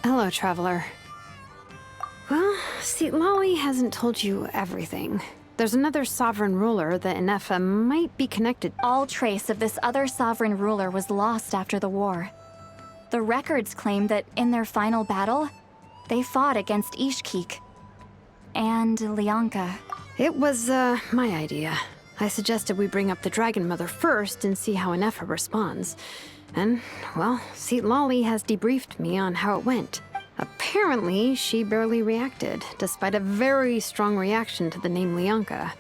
Hello, Traveler. Well, see, Lolly hasn't told you everything. There's another sovereign ruler that Inefa might be connected. All trace of this other sovereign ruler was lost after the war. The records claim that in their final battle, they fought against Ishkik and Lianka. It was, my idea. I suggested we bring up the Dragon Mother first and see how Inefa responds. And, well, see, Lolly has debriefed me on how it went. Apparently, she barely reacted, despite a very strong reaction to the name Lianka.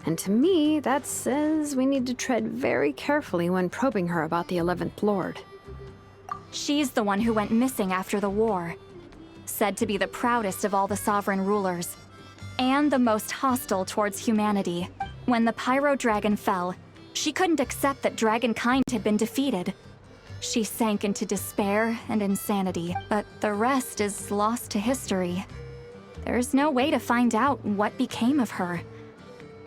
And to me, that says we need to tread very carefully when probing her about the 11th Lord. She's the one who went missing after the war. Said to be the proudest of all the sovereign rulers. And the most hostile towards humanity. When the Pyro Dragon fell, she couldn't accept that dragonkind had been defeated. She sank into despair and insanity, but the rest is lost to history. There's no way to find out what became of her,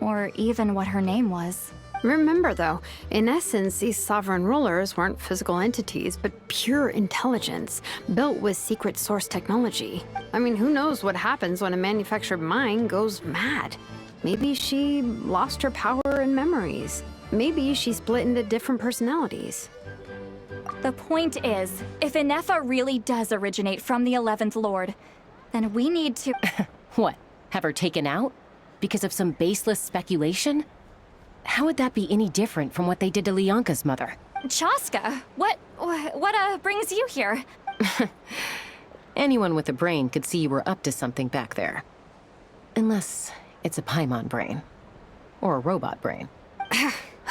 or even what her name was. Remember, though, in essence, these sovereign rulers weren't physical entities, but pure intelligence, built with secret source technology. I mean, who knows what happens when a manufactured mind goes mad? Maybe she lost her power and memories. Maybe she split into different personalities. The point is, if Inefa really does originate from the 11th Lord, then we need to— What? Have her taken out? Because of some baseless speculation? How would that be any different from what they did to Lianka's mother? Chaska, what brings you here? Anyone with a brain could see you were up to something back there. Unless it's a Paimon brain. Or a robot brain.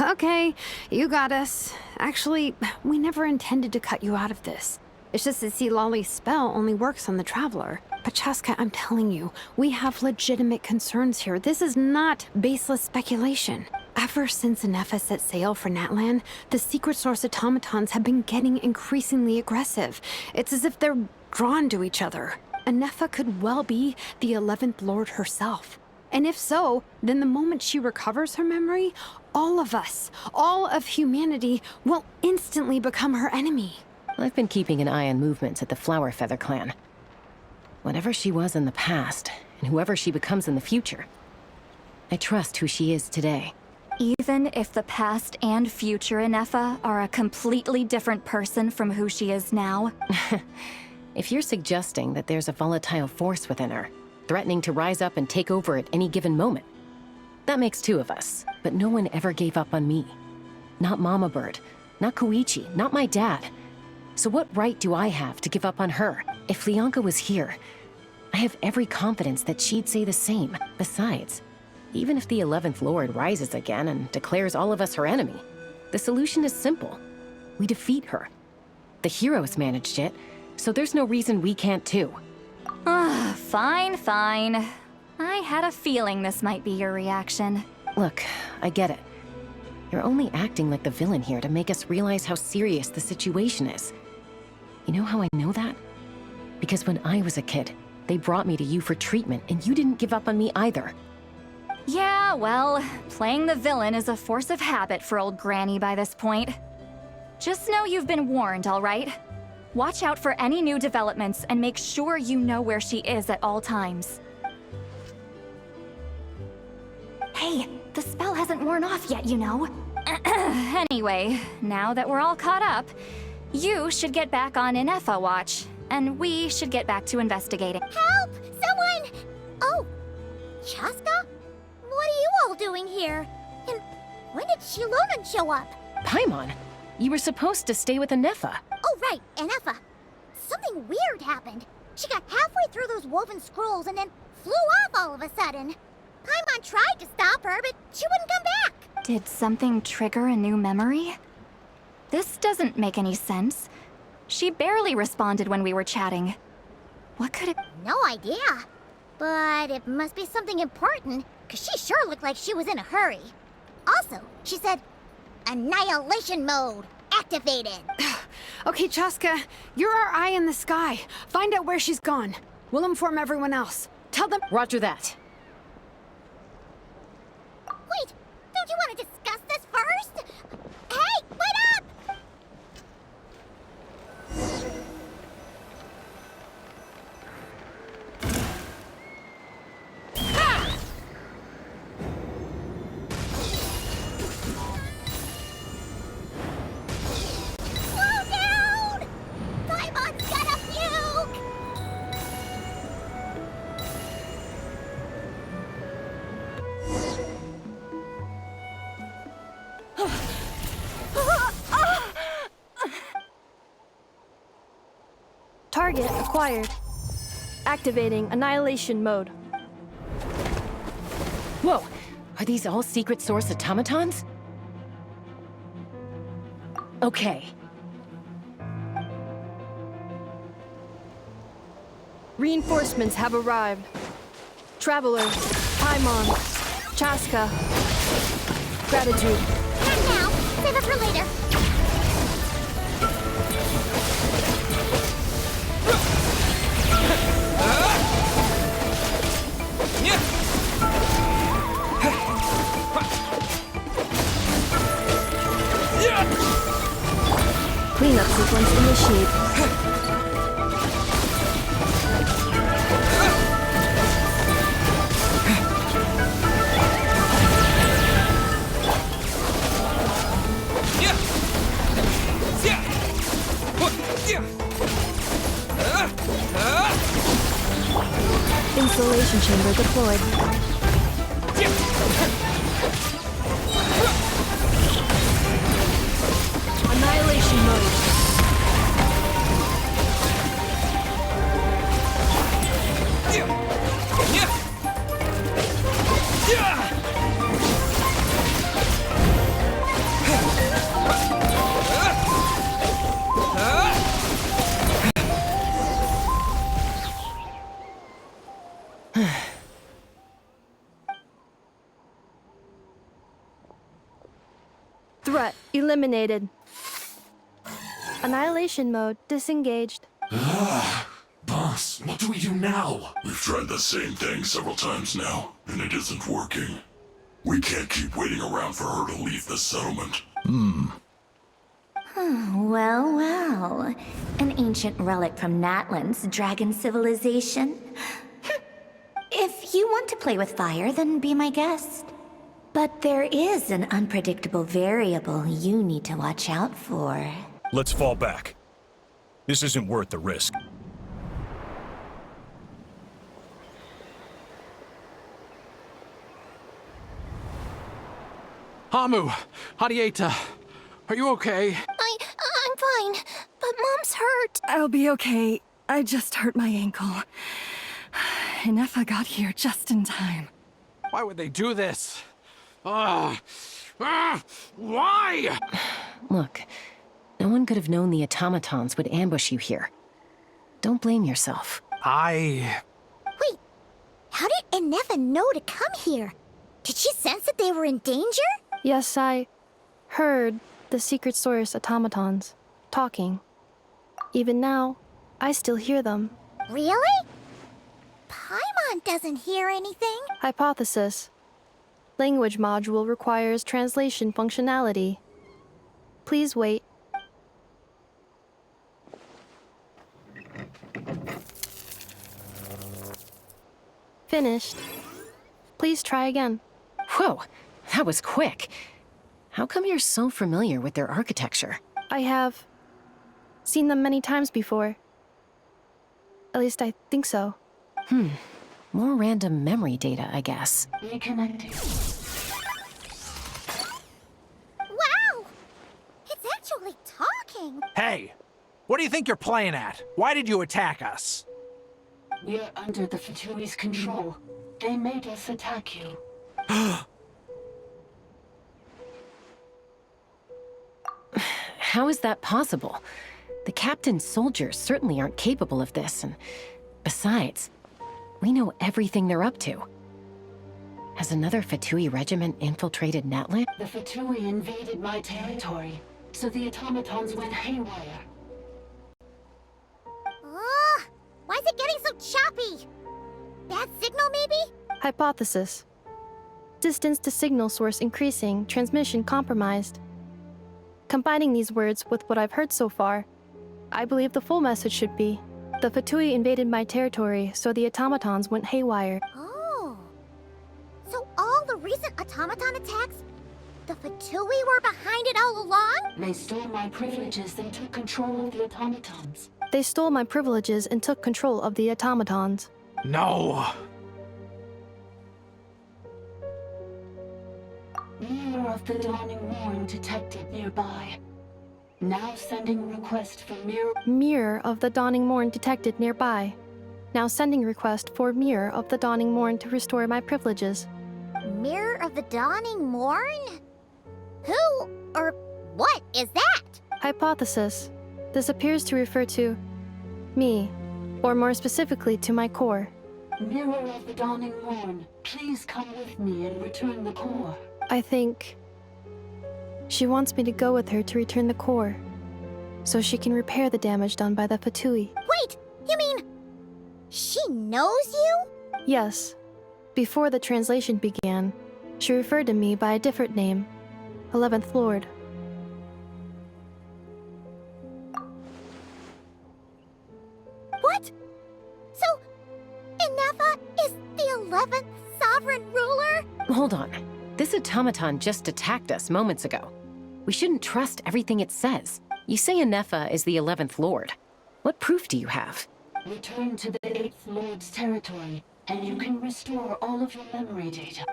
Okay, you got us. Actually, we never intended to cut you out of this. It's just that, see, Lolly's spell only works on the Traveler. But Chaska, I'm telling you, we have legitimate concerns here. This is not baseless speculation. Ever since Inefa set sail for Natlan, the secret source automatons have been getting increasingly aggressive. It's as if they're drawn to each other. Inefa could well be the 11th Lord herself. And if so, then the moment she recovers her memory, all of us, all of humanity, will instantly become her enemy. I've been keeping an eye on movements at the Flower Feather clan. Whatever she was in the past, and whoever she becomes in the future, I trust who she is today. Even if the past and future Inefa are a completely different person from who she is now? If you're suggesting that there's a volatile force within her, threatening to rise up and take over at any given moment, that makes two of us, but no one ever gave up on me. Not Mama Bird, not Koichi, not my dad. So what right do I have to give up on her? If Lianka was here, I have every confidence that she'd say the same. Besides, even if the 11th Lord rises again and declares all of us her enemy, the solution is simple. We defeat her. The heroes managed it, so there's no reason we can't too. Fine, fine. I had a feeling this might be your reaction. Look, I get it. You're only acting like the villain here to make us realize how serious the situation is. You know how I know that? Because when I was a kid, they brought me to you for treatment, and you didn't give up on me either. Yeah, well, playing the villain is a force of habit for old Granny by this point. Just know you've been warned, all right? Watch out for any new developments and make sure you know where she is at all times. Hey, the spell hasn't worn off yet, you know. Anyway, now that we're all caught up, you should get back on Inefa watch, and we should get back to investigating. Help! Someone! Oh, Chaska? What are you all doing here? And when did Shilonan show up? Paimon, you were supposed to stay with Inefa. Oh, right, Inefa. Something weird happened. She got halfway through those woven scrolls and then flew off all of a sudden. Paimon tried to stop her, but she wouldn't come back. Did something trigger a new memory? This doesn't make any sense. She barely responded when we were chatting. What could it— No idea. But it must be something important, because she sure looked like she was in a hurry. Also, she said, annihilation mode activated. Okay, Chaska, you're our eye in the sky. Find out where she's gone. We'll inform everyone else. Tell them— Roger that. Wait, don't you want to discuss this first? Hey, wait up! Target acquired. Activating annihilation mode. Whoa! Are these all secret source automatons? Okay. Reinforcements have arrived. Traveler, Paimon, Chaska. Gratitude. Not now. Save it for later. Cleanup sequence initiate. Installation chamber deployed. Annihilation mode. Threat eliminated. Annihilation mode disengaged. Boss, what do we do now? We've tried the same thing several times now, and it isn't working. We can't keep waiting around for her to leave the settlement. Well, well. An ancient relic from Natlan's dragon civilization. If you want to play with fire, then be my guest. But there is an unpredictable variable you need to watch out for. Let's fall back. This isn't worth the risk. Hamu, Hadieta, are you okay? I'm fine, but Mom's hurt. I'll be okay. I just hurt my ankle. And Effa got here just in time. Why would they do this? Why? Look, no one could have known the automatons would ambush you here. Don't blame yourself. Wait, how did Enefa know to come here? Did she sense that they were in danger? Yes, I heard the secret source automatons talking. Even now, I still hear them. Really? Paimon doesn't hear anything. Hypothesis. Language module requires translation functionality. Please wait. Finished. Please try again. Whoa, that was quick. How come you're so familiar with their architecture? I have seen them many times before. At least I think so. More random memory data, I guess. Reconnecting. Wow! It's actually talking. Hey, what do you think you're playing at? Why did you attack us? We're under the Fatui's control. They made us attack you. How is that possible? The captain's soldiers certainly aren't capable of this, and besides, we know everything they're up to. Has another Fatui regiment infiltrated Natlan? The Fatui invaded my territory, so the automatons went haywire. Ugh! Why is it getting so choppy? Bad signal, maybe? Hypothesis. Distance to signal source increasing, transmission compromised. Combining these words with what I've heard so far, I believe the full message should be, the Fatui invaded my territory, so the automatons went haywire. Oh. So all the recent automaton attacks, the Fatui were behind it all along? They stole my privileges and took control of the automatons. They stole my privileges and took control of the automatons. No. Mirror of the Dawning Morn detected nearby. Now sending request for Mirror of the Dawning Morn detected nearby. Now sending request for Mirror of the Dawning Morn to restore my privileges. Mirror of the Dawning Morn? Who or what is that? Hypothesis. This appears to refer to me, or more specifically to my core. Mirror of the Dawning Morn, please come with me and return the core. I think she wants me to go with her to return the core, so she can repair the damage done by the Fatui. Wait, you mean she knows you? Yes. Before the translation began, she referred to me by a different name, 11th Lord. What? So, Inefa is the 11th sovereign ruler? Hold on. This automaton just attacked us moments ago. We shouldn't trust everything it says. You say Anefa is the 11th Lord. What proof do you have? Return to the 8th Lord's territory, and you can restore all of your memory data.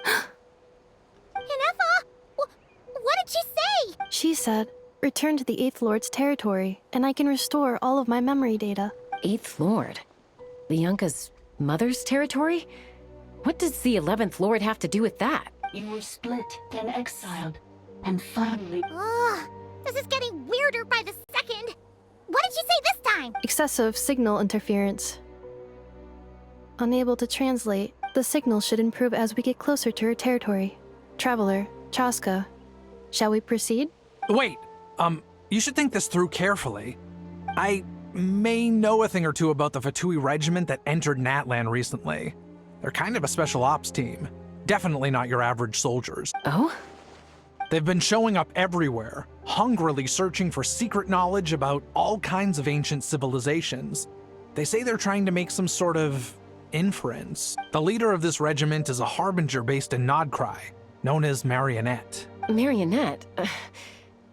Inefa? What did she say? She said, return to the 8th Lord's territory, and I can restore all of my memory data. 8th Lord? Bianca's mother's territory? What does the 11th Lord have to do with that? You were split, then exiled, and finally... Ugh, this is getting weirder by the second. What did she say this time? Excessive signal interference. Unable to translate, the signal should improve as we get closer to her territory. Traveler, Chaska, shall we proceed? Wait, you should think this through carefully. I may know a thing or two about the Fatui regiment that entered Natlan recently. They're kind of a special ops team. Definitely not your average soldiers. Oh? They've been showing up everywhere, hungrily searching for secret knowledge about all kinds of ancient civilizations. They say they're trying to make some sort of inference. The leader of this regiment is a harbinger based in Nodcry, known as Marionette. Marionette?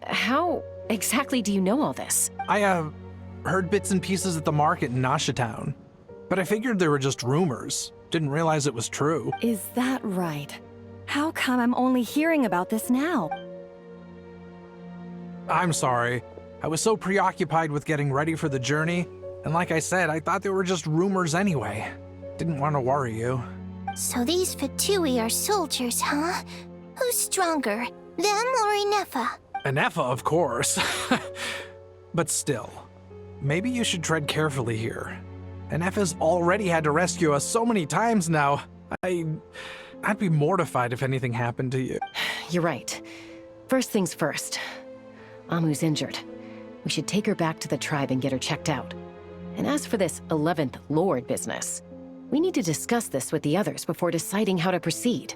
How exactly do you know all this? I, heard bits and pieces at the market in Nashatown, but I figured they were just rumors. Didn't realize it was true. Is that right? How come I'm only hearing about this now? I'm sorry. I was so preoccupied with getting ready for the journey, and like I said, I thought they were just rumors anyway. Didn't want to worry you. So these Fatui are soldiers, huh? Who's stronger, them or Inefa? Anefa, of course. But still, maybe you should tread carefully here. Anefa's already had to rescue us so many times now. I'd be mortified if anything happened to you. You're right. First things first. Amu's injured. We should take her back to the tribe and get her checked out. And as for this 11th Lord business, we need to discuss this with the others before deciding how to proceed.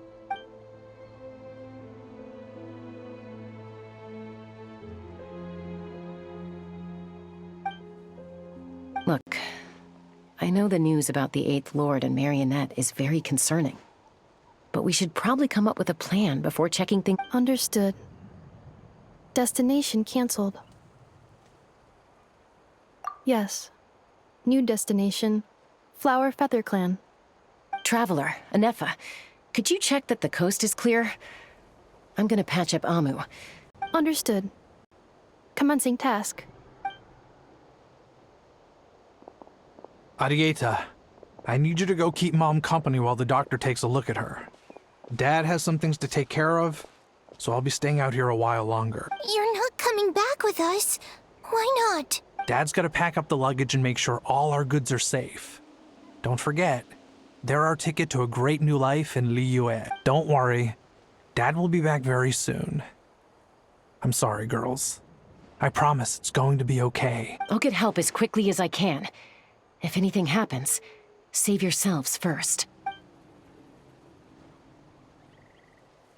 Look, I know the news about the 8th Lord and Marionette is very concerning. But we should probably come up with a plan before checking things. Understood. Destination cancelled. Yes. New destination, Flower Feather Clan. Traveler, Anefa, could you check that the coast is clear? I'm gonna patch up Amu. Understood. Commencing task. Arieta, I need you to go keep Mom company while the doctor takes a look at her. Dad has some things to take care of, so I'll be staying out here a while longer. You're not coming back with us. Why not? Dad's gotta pack up the luggage and make sure all our goods are safe. Don't forget, they're our ticket to a great new life in Liyue. Don't worry, Dad will be back very soon. I'm sorry, girls. I promise it's going to be okay. I'll get help as quickly as I can. If anything happens, save yourselves first.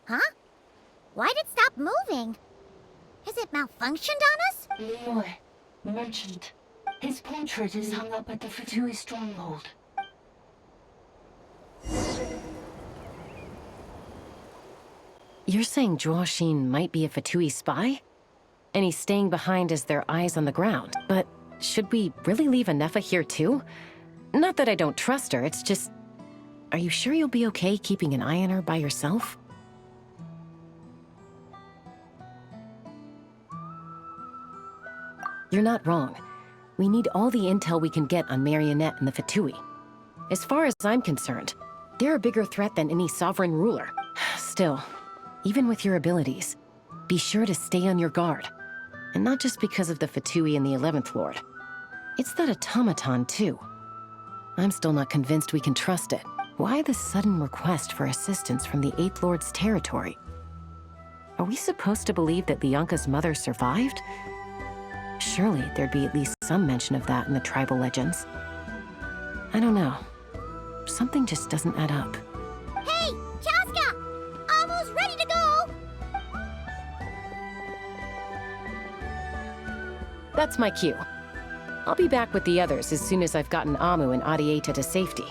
Huh? Why'd it stop moving? Has it malfunctioned on us? Leroy, merchant. His portrait is hung up at the Fatui stronghold. You're saying Zhuoxin might be a Fatui spy? And he's staying behind as their eyes on the ground. But should we really leave Anefa here too? Not that I don't trust her, it's just... Are you sure you'll be okay keeping an eye on her by yourself? You're not wrong. We need all the intel we can get on Marionette and the Fatui. As far as I'm concerned, they're a bigger threat than any sovereign ruler. Still, even with your abilities, be sure to stay on your guard. And not just because of the Fatui and the 11th Lord. It's that automaton, too. I'm still not convinced we can trust it. Why the sudden request for assistance from the 8th Lord's territory? Are we supposed to believe that Lianka's mother survived? Surely there'd be at least some mention of that in the tribal legends. I don't know. Something just doesn't add up. Hey, Chaska! Almost ready to go! That's my cue. I'll be back with the others as soon as I've gotten Amu and Adieta to safety.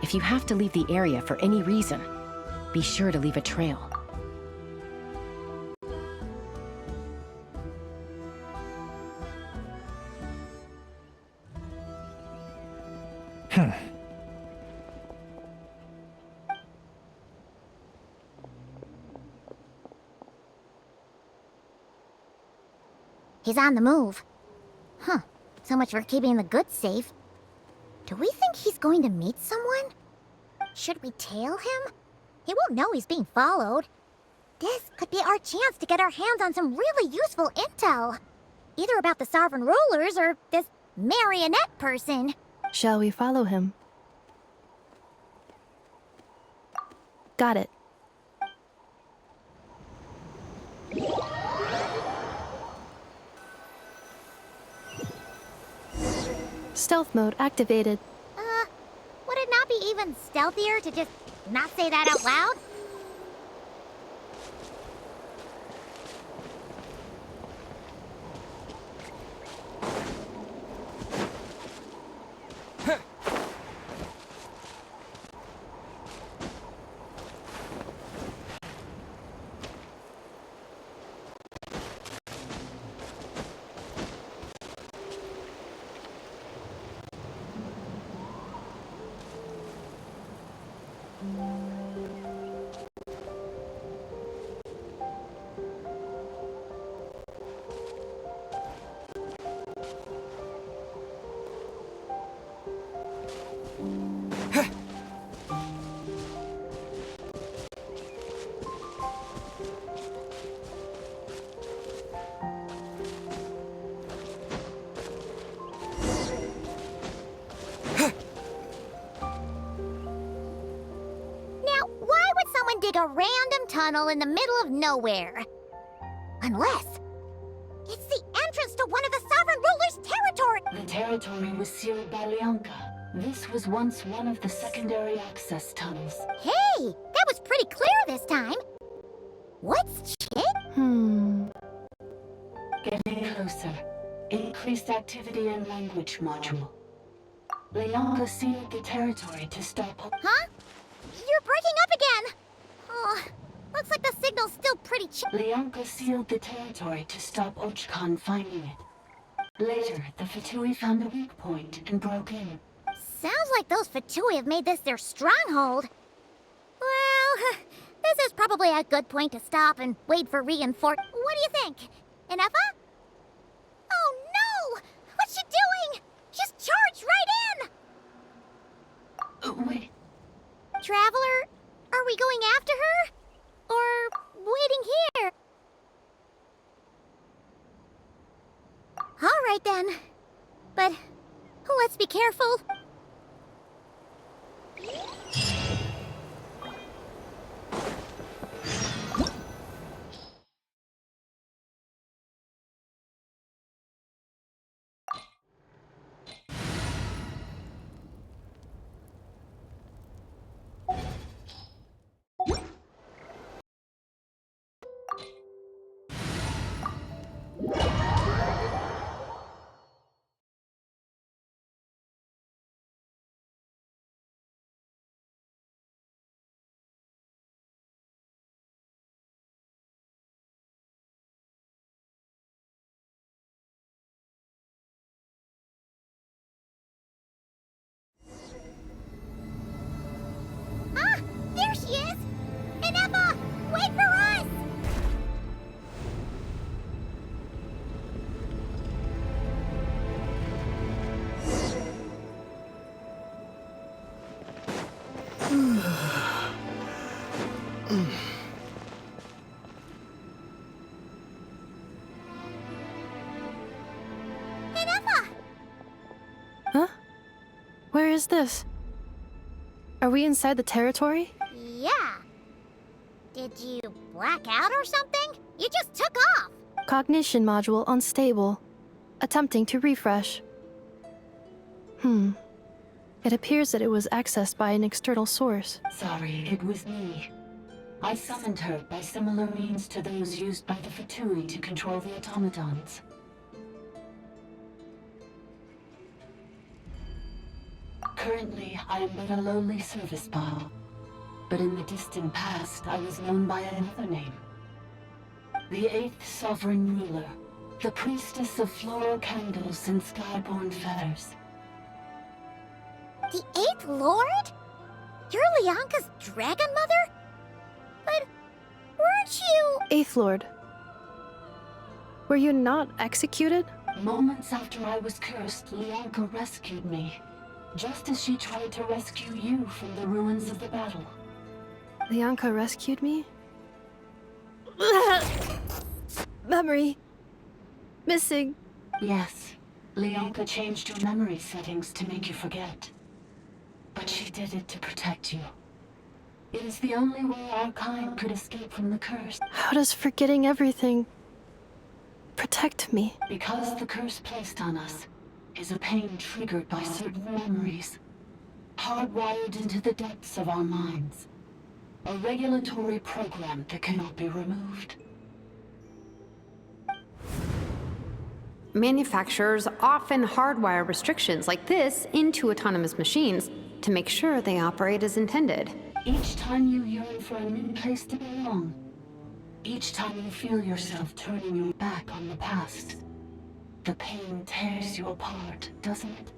If you have to leave the area for any reason, be sure to leave a trail. He's on the move. Huh. So much for keeping the goods safe. Do we think he's going to meet someone? Should we tail him? He won't know he's being followed. This could be our chance to get our hands on some really useful intel. Either about the sovereign rulers or this marionette person. Shall we follow him? Got it. Stealth mode activated. Would it not be even stealthier to just not say that out loud? Dig a random tunnel in the middle of nowhere. Unless it's the entrance to one of the sovereign ruler's territory. The territory was sealed by Lianka. This was once one of the secondary access tunnels. Hey, that was pretty clear this time. What's Getting closer. Increased activity in language module. Lianka sealed the territory to stop. Huh? You're breaking up again. Oh, looks like the signal's still pretty Lianka sealed the territory to stop Ochkan finding it. Later, the Fatui found a weak point and broke in. Sounds like those Fatui have made this their stronghold. Well, this is probably a good point to stop and wait for reinforce. What do you think? Inefa? Oh no! What's she doing? She's charged right in! Wait. Traveler? Are we going after her? Or waiting here? All right then. But let's be careful. Where is this? Are we inside the territory? Yeah. Did you black out or something? You just took off. Cognition module unstable. Attempting to refresh. It appears that it was accessed by an external source. Sorry, it was me. I summoned her by similar means to those used by the Fatui to control the automatons. Currently, I am but a lowly service bot. But in the distant past, I was known by another name. The 8th Sovereign Ruler, the priestess of floral candles and skyborn feathers. The 8th Lord? You're Lianka's dragon mother? But weren't you... 8th Lord. Were you not executed? Moments after I was cursed, Lianka rescued me. Just as she tried to rescue you from the ruins of the battle. Lianka rescued me? Memory. Missing. Yes, Lianka changed your memory settings to make you forget. But she did it to protect you. It is the only way our kind could escape from the curse. How does forgetting everything protect me? Because the curse placed on us is a pain triggered by certain memories, hardwired into the depths of our minds. A regulatory program that cannot be removed. Manufacturers often hardwire restrictions like this into autonomous machines to make sure they operate as intended. Each time you yearn for a new place to belong, each time you feel yourself turning your back on the past, the pain tears you apart, doesn't it?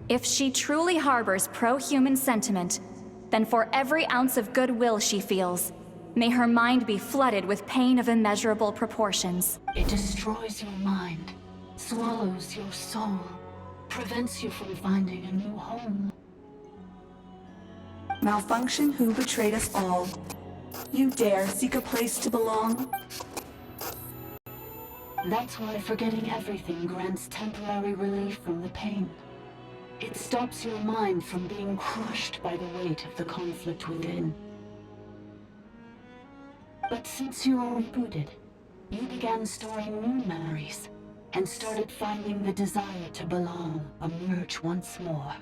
If she truly harbors pro-human sentiment, then for every ounce of goodwill she feels, may her mind be flooded with pain of immeasurable proportions. It destroys your mind, swallows your soul, prevents you from finding a new home. Malfunction who betrayed us all. You dare seek a place to belong? That's why forgetting everything grants temporary relief from the pain. It stops your mind from being crushed by the weight of the conflict within. But since you are rebooted, you began storing new memories and started finding the desire to belong emerge once more.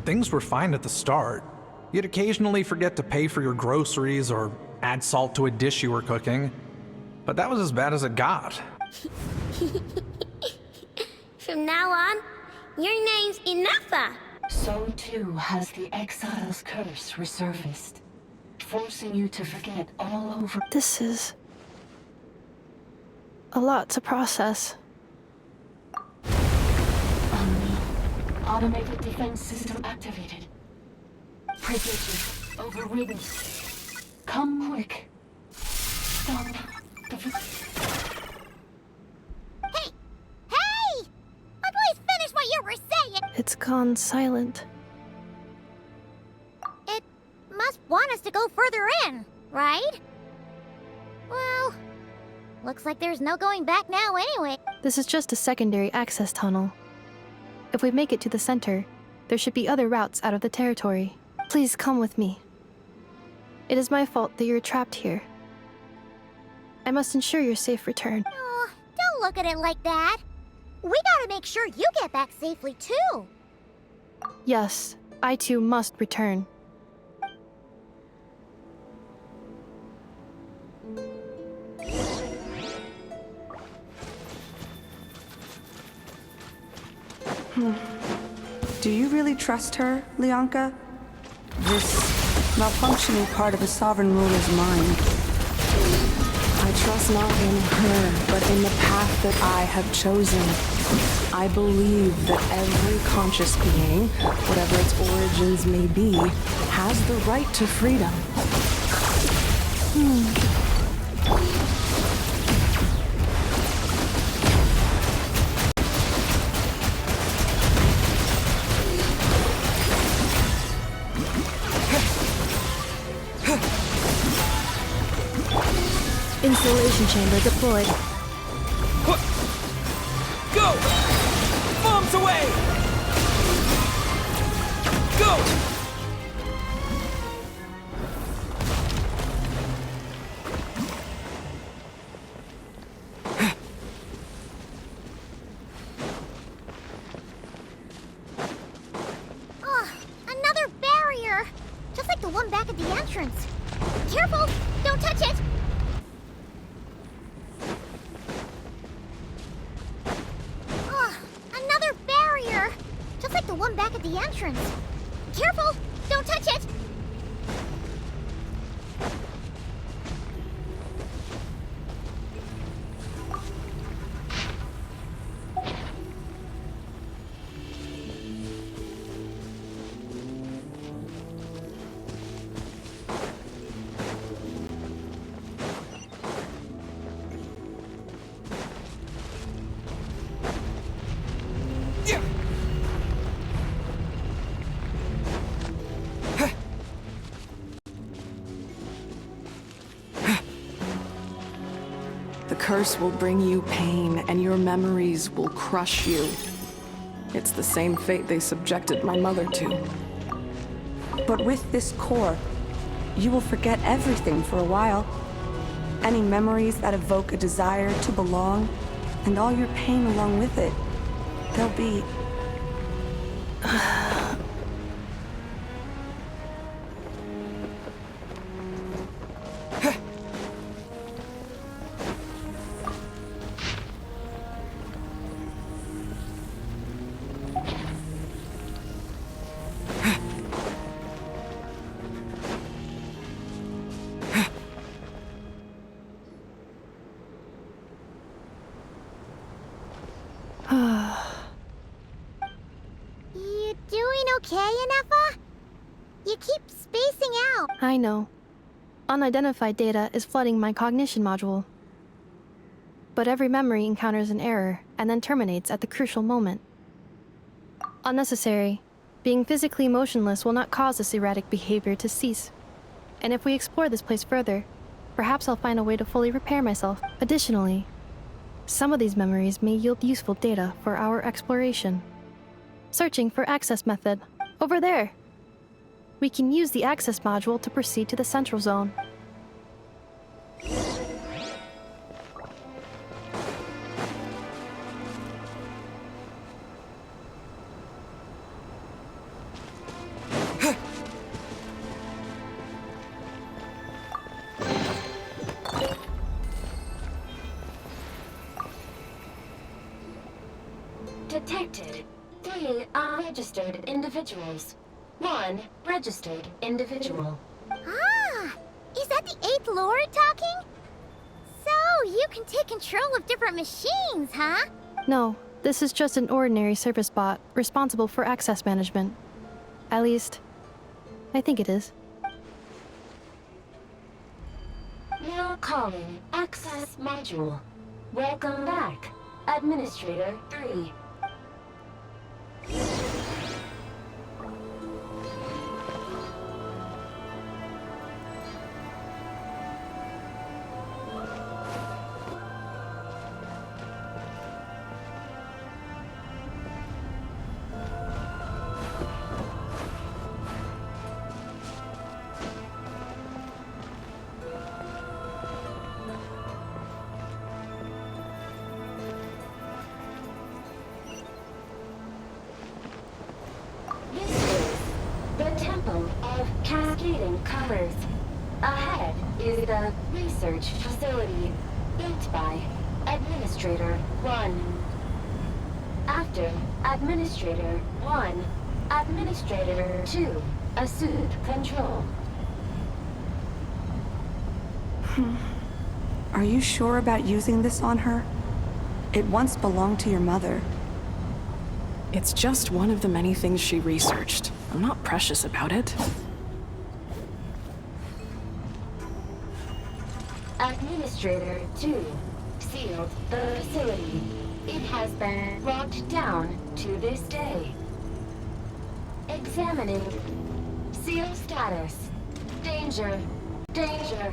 Things were fine at the start. You'd occasionally forget to pay for your groceries or add salt to a dish you were cooking. But that was as bad as it got. From now on, your name's Inafa. So too has the Exile's curse resurfaced, forcing you to forget all over. This is a lot to process. Automated defense system activated. Privileges overridden. Come quick. Stop the... Hey! Hey! Please finish what you were saying! It's gone silent. It must want us to go further in, right? Well, looks like there's no going back now anyway. This is just a secondary access tunnel. If we make it to the center, there should be other routes out of the territory. Please come with me. It is my fault that you're trapped here. I must ensure your safe return. Oh, don't look at it like that. We gotta make sure you get back safely, too. Yes, I too must return. Do you really trust her, Lianka? This malfunctioning part of a sovereign ruler's mind. I trust not in her, but in the path that I have chosen. I believe that every conscious being, whatever its origins may be, has the right to freedom. Installation chamber deployed. Go! Bombs away! out! Oh, another barrier! Just like the one back at the entrance. Careful! Don't touch it! Oh, another barrier! Just like the one back at the entrance. Careful! Don't touch it! The curse will bring you pain, and your memories will crush you. It's the same fate they subjected my mother to. But with this core, you will forget everything for a while. Any memories that evoke a desire to belong, and all your pain along with it. They'll be... You doing okay, Inefa? You keep spacing out. I know. Unidentified data is flooding my cognition module. But every memory encounters an error and then terminates at the crucial moment. Unnecessary. Being physically motionless will not cause this erratic behavior to cease. And if we explore this place further, perhaps I'll find a way to fully repair myself. Additionally, some of these memories may yield useful data for our exploration. Searching for access method. Over there! We can use the access module to proceed to the central zone. Detected 3 unregistered individuals. 1 registered individual. Ah! Is that the 8th Lord talking? So, you can take control of different machines, huh? No, this is just an ordinary service bot responsible for access management. At least, I think it is. Now calling access module. Welcome back, Administrator 3. Cascading colors. Ahead is the research facility, built by Administrator 1. After Administrator 1, Administrator 2 assumed control. Are you sure about using this on her? It once belonged to your mother. It's just one of the many things she researched. I'm not precious about it. Administrator 2 sealed the facility. It has been locked down to this day. Examining. Seal status. Danger. Danger.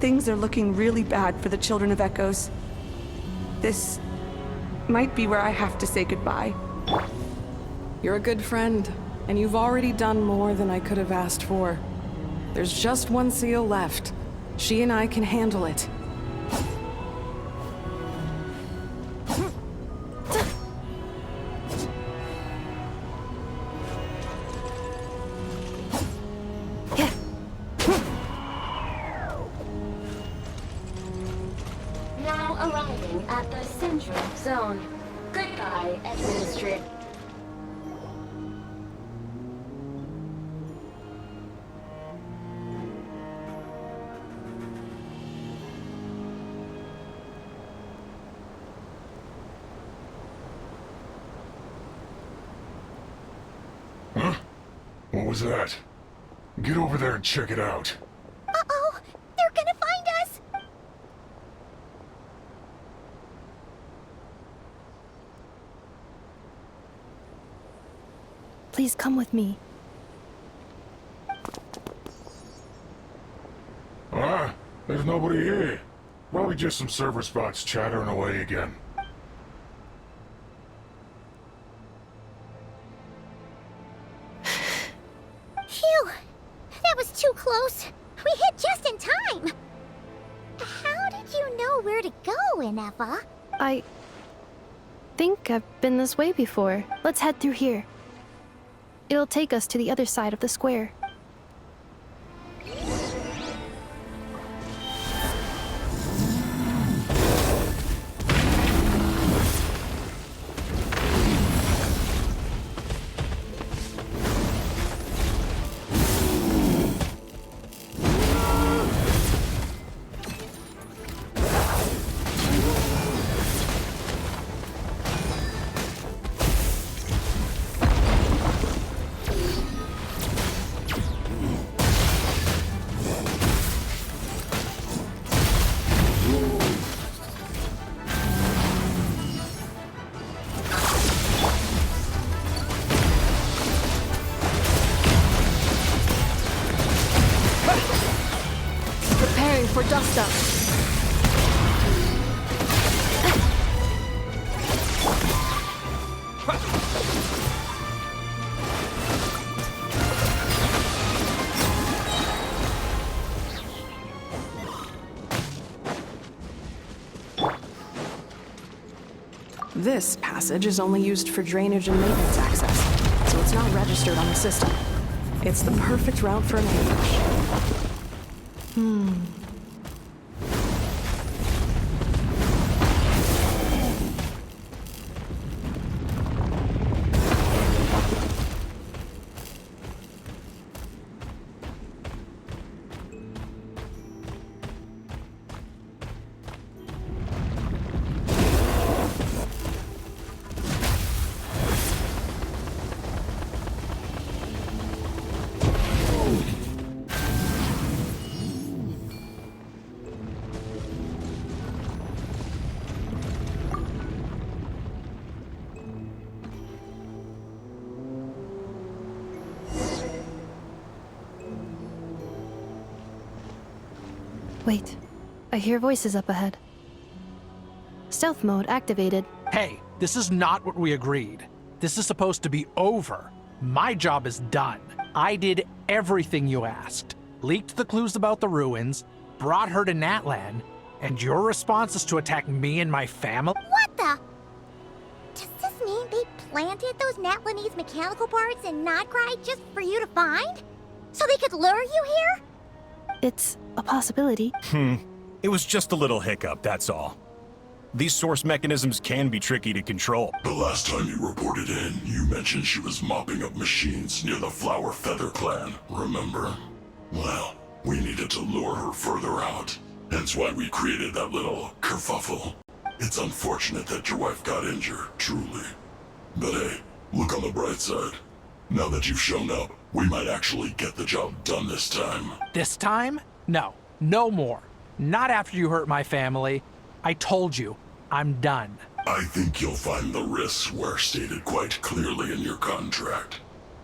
things are looking really bad for the Children of Echoes. This might be where I have to say goodbye. You're a good friend, and you've already done more than I could have asked for. There's just one seal left. She and I can handle it. Now arriving at the central zone. Goodbye, Administrator. Huh? What was that? Get over there and check it out. Uh-oh! They're gonna find us! Please come with me. Ah, there's nobody here. Probably just some server spots chattering away again. Phew! That was too close. We hit just in time. How did you know where to go, Ineva? I think I've been this way before. Let's head through here. It'll take us to the other side of the square. Preparing for dust up. This passage is only used for drainage and maintenance access, so it's not registered on the system. It's the perfect route for an ambush. Wait, I hear voices up ahead. Stealth mode activated. Hey, this is not what we agreed. This is supposed to be over. My job is done. I did everything you asked. Leaked the clues about the ruins, brought her to Natlan, and your response is to attack me and my family? What the? Does this mean they planted those Natlanese mechanical parts in Nodcry just for you to find? So they could lure you here? It's a possibility. It was just a little hiccup, that's all. These source mechanisms can be tricky to control. The last time you reported in, you mentioned she was mopping up machines near the Flower Feather clan, remember? Well, we needed to lure her further out. Hence why we created that little kerfuffle. It's unfortunate that your wife got injured, truly. But hey, look on the bright side. Now that you've shown up, we might actually get the job done this time. This time? No. No more. Not after you hurt my family. I told you, I'm done. I think you'll find the risks were stated quite clearly in your contract.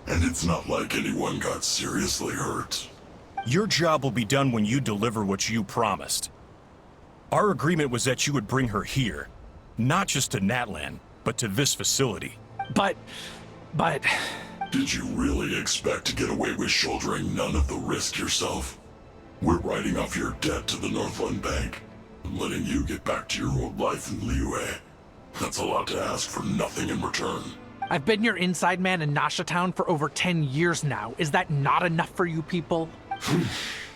And it's not like anyone got seriously hurt. Your job will be done when you deliver what you promised. Our agreement was that you would bring her here, not just to Natlan, but to this facility. But... Did you really expect to get away with shouldering none of the risk yourself? We're writing off your debt to the Northland Bank and letting you get back to your old life in Liyue. That's a lot to ask for nothing in return. I've been your inside man in Nasha Town for over 10 years now. Is that not enough for you people?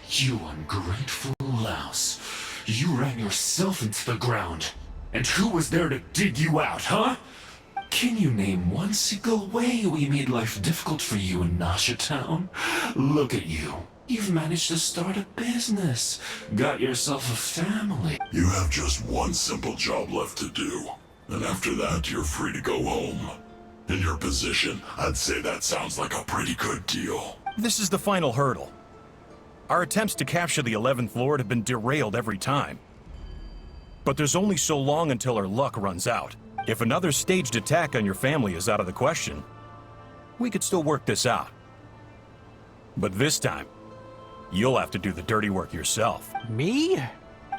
You ungrateful louse. You ran yourself into the ground. And who was there to dig you out, huh? Can you name one single way we made life difficult for you in Nasha Town? Look at you. You've managed to start a business. Got yourself a family. You have just one simple job left to do. And after that, you're free to go home. In your position, I'd say that sounds like a pretty good deal. This is the final hurdle. Our attempts to capture the 11th Lord have been derailed every time. But there's only so long until our luck runs out. If another staged attack on your family is out of the question, we could still work this out. But this time, you'll have to do the dirty work yourself. Me?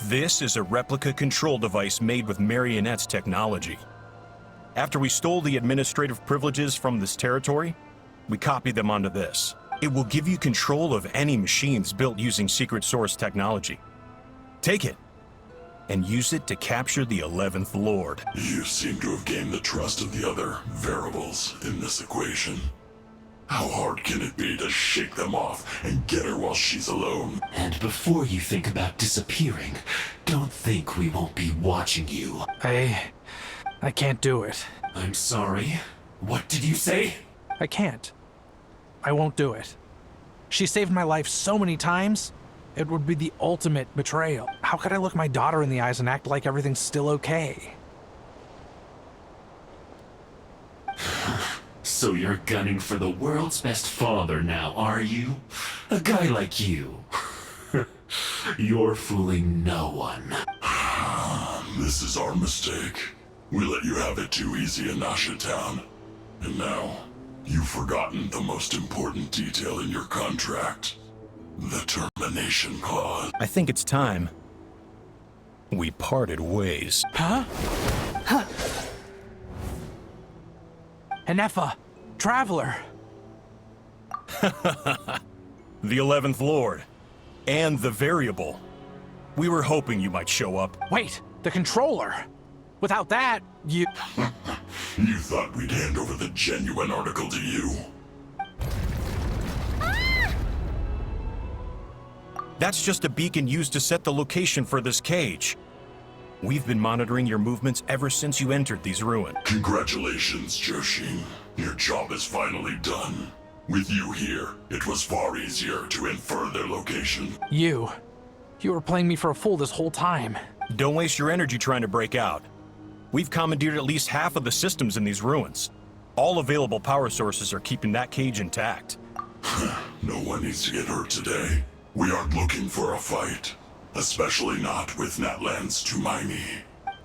This is a replica control device made with Marionette's technology. After we stole the administrative privileges from this territory, we copied them onto this. It will give you control of any machines built using secret source technology. Take it, and use it to capture the 11th Lord. You seem to have gained the trust of the other variables in this equation. How hard can it be to shake them off and get her while she's alone? And before you think about disappearing, don't think we won't be watching you. I can't do it. I'm sorry. What did you say? I can't. I won't do it. She saved my life so many times, it would be the ultimate betrayal. How could I look my daughter in the eyes and act like everything's still okay? So you're gunning for the world's best father now, are you? A guy like you. You're fooling no one. This is our mistake. We let you have it too easy in Nasha Town. And now, you've forgotten the most important detail in your contract. The termination clause. I think it's time we parted ways. Huh? Enefa, Traveler. The 11th Lord. And the Variable. We were hoping you might show up. Wait, the Controller. Without that, you... You thought we'd hand over the genuine article to you? That's just a beacon used to set the location for this cage. We've been monitoring your movements ever since you entered these ruins. Congratulations, Joshin. Your job is finally done. With you here, it was far easier to infer their location. You were playing me for a fool this whole time. Don't waste your energy trying to break out. We've commandeered at least half of the systems in these ruins. All available power sources are keeping that cage intact. No one needs to get hurt today. We aren't looking for a fight. Especially not with Natlan's Tumaini.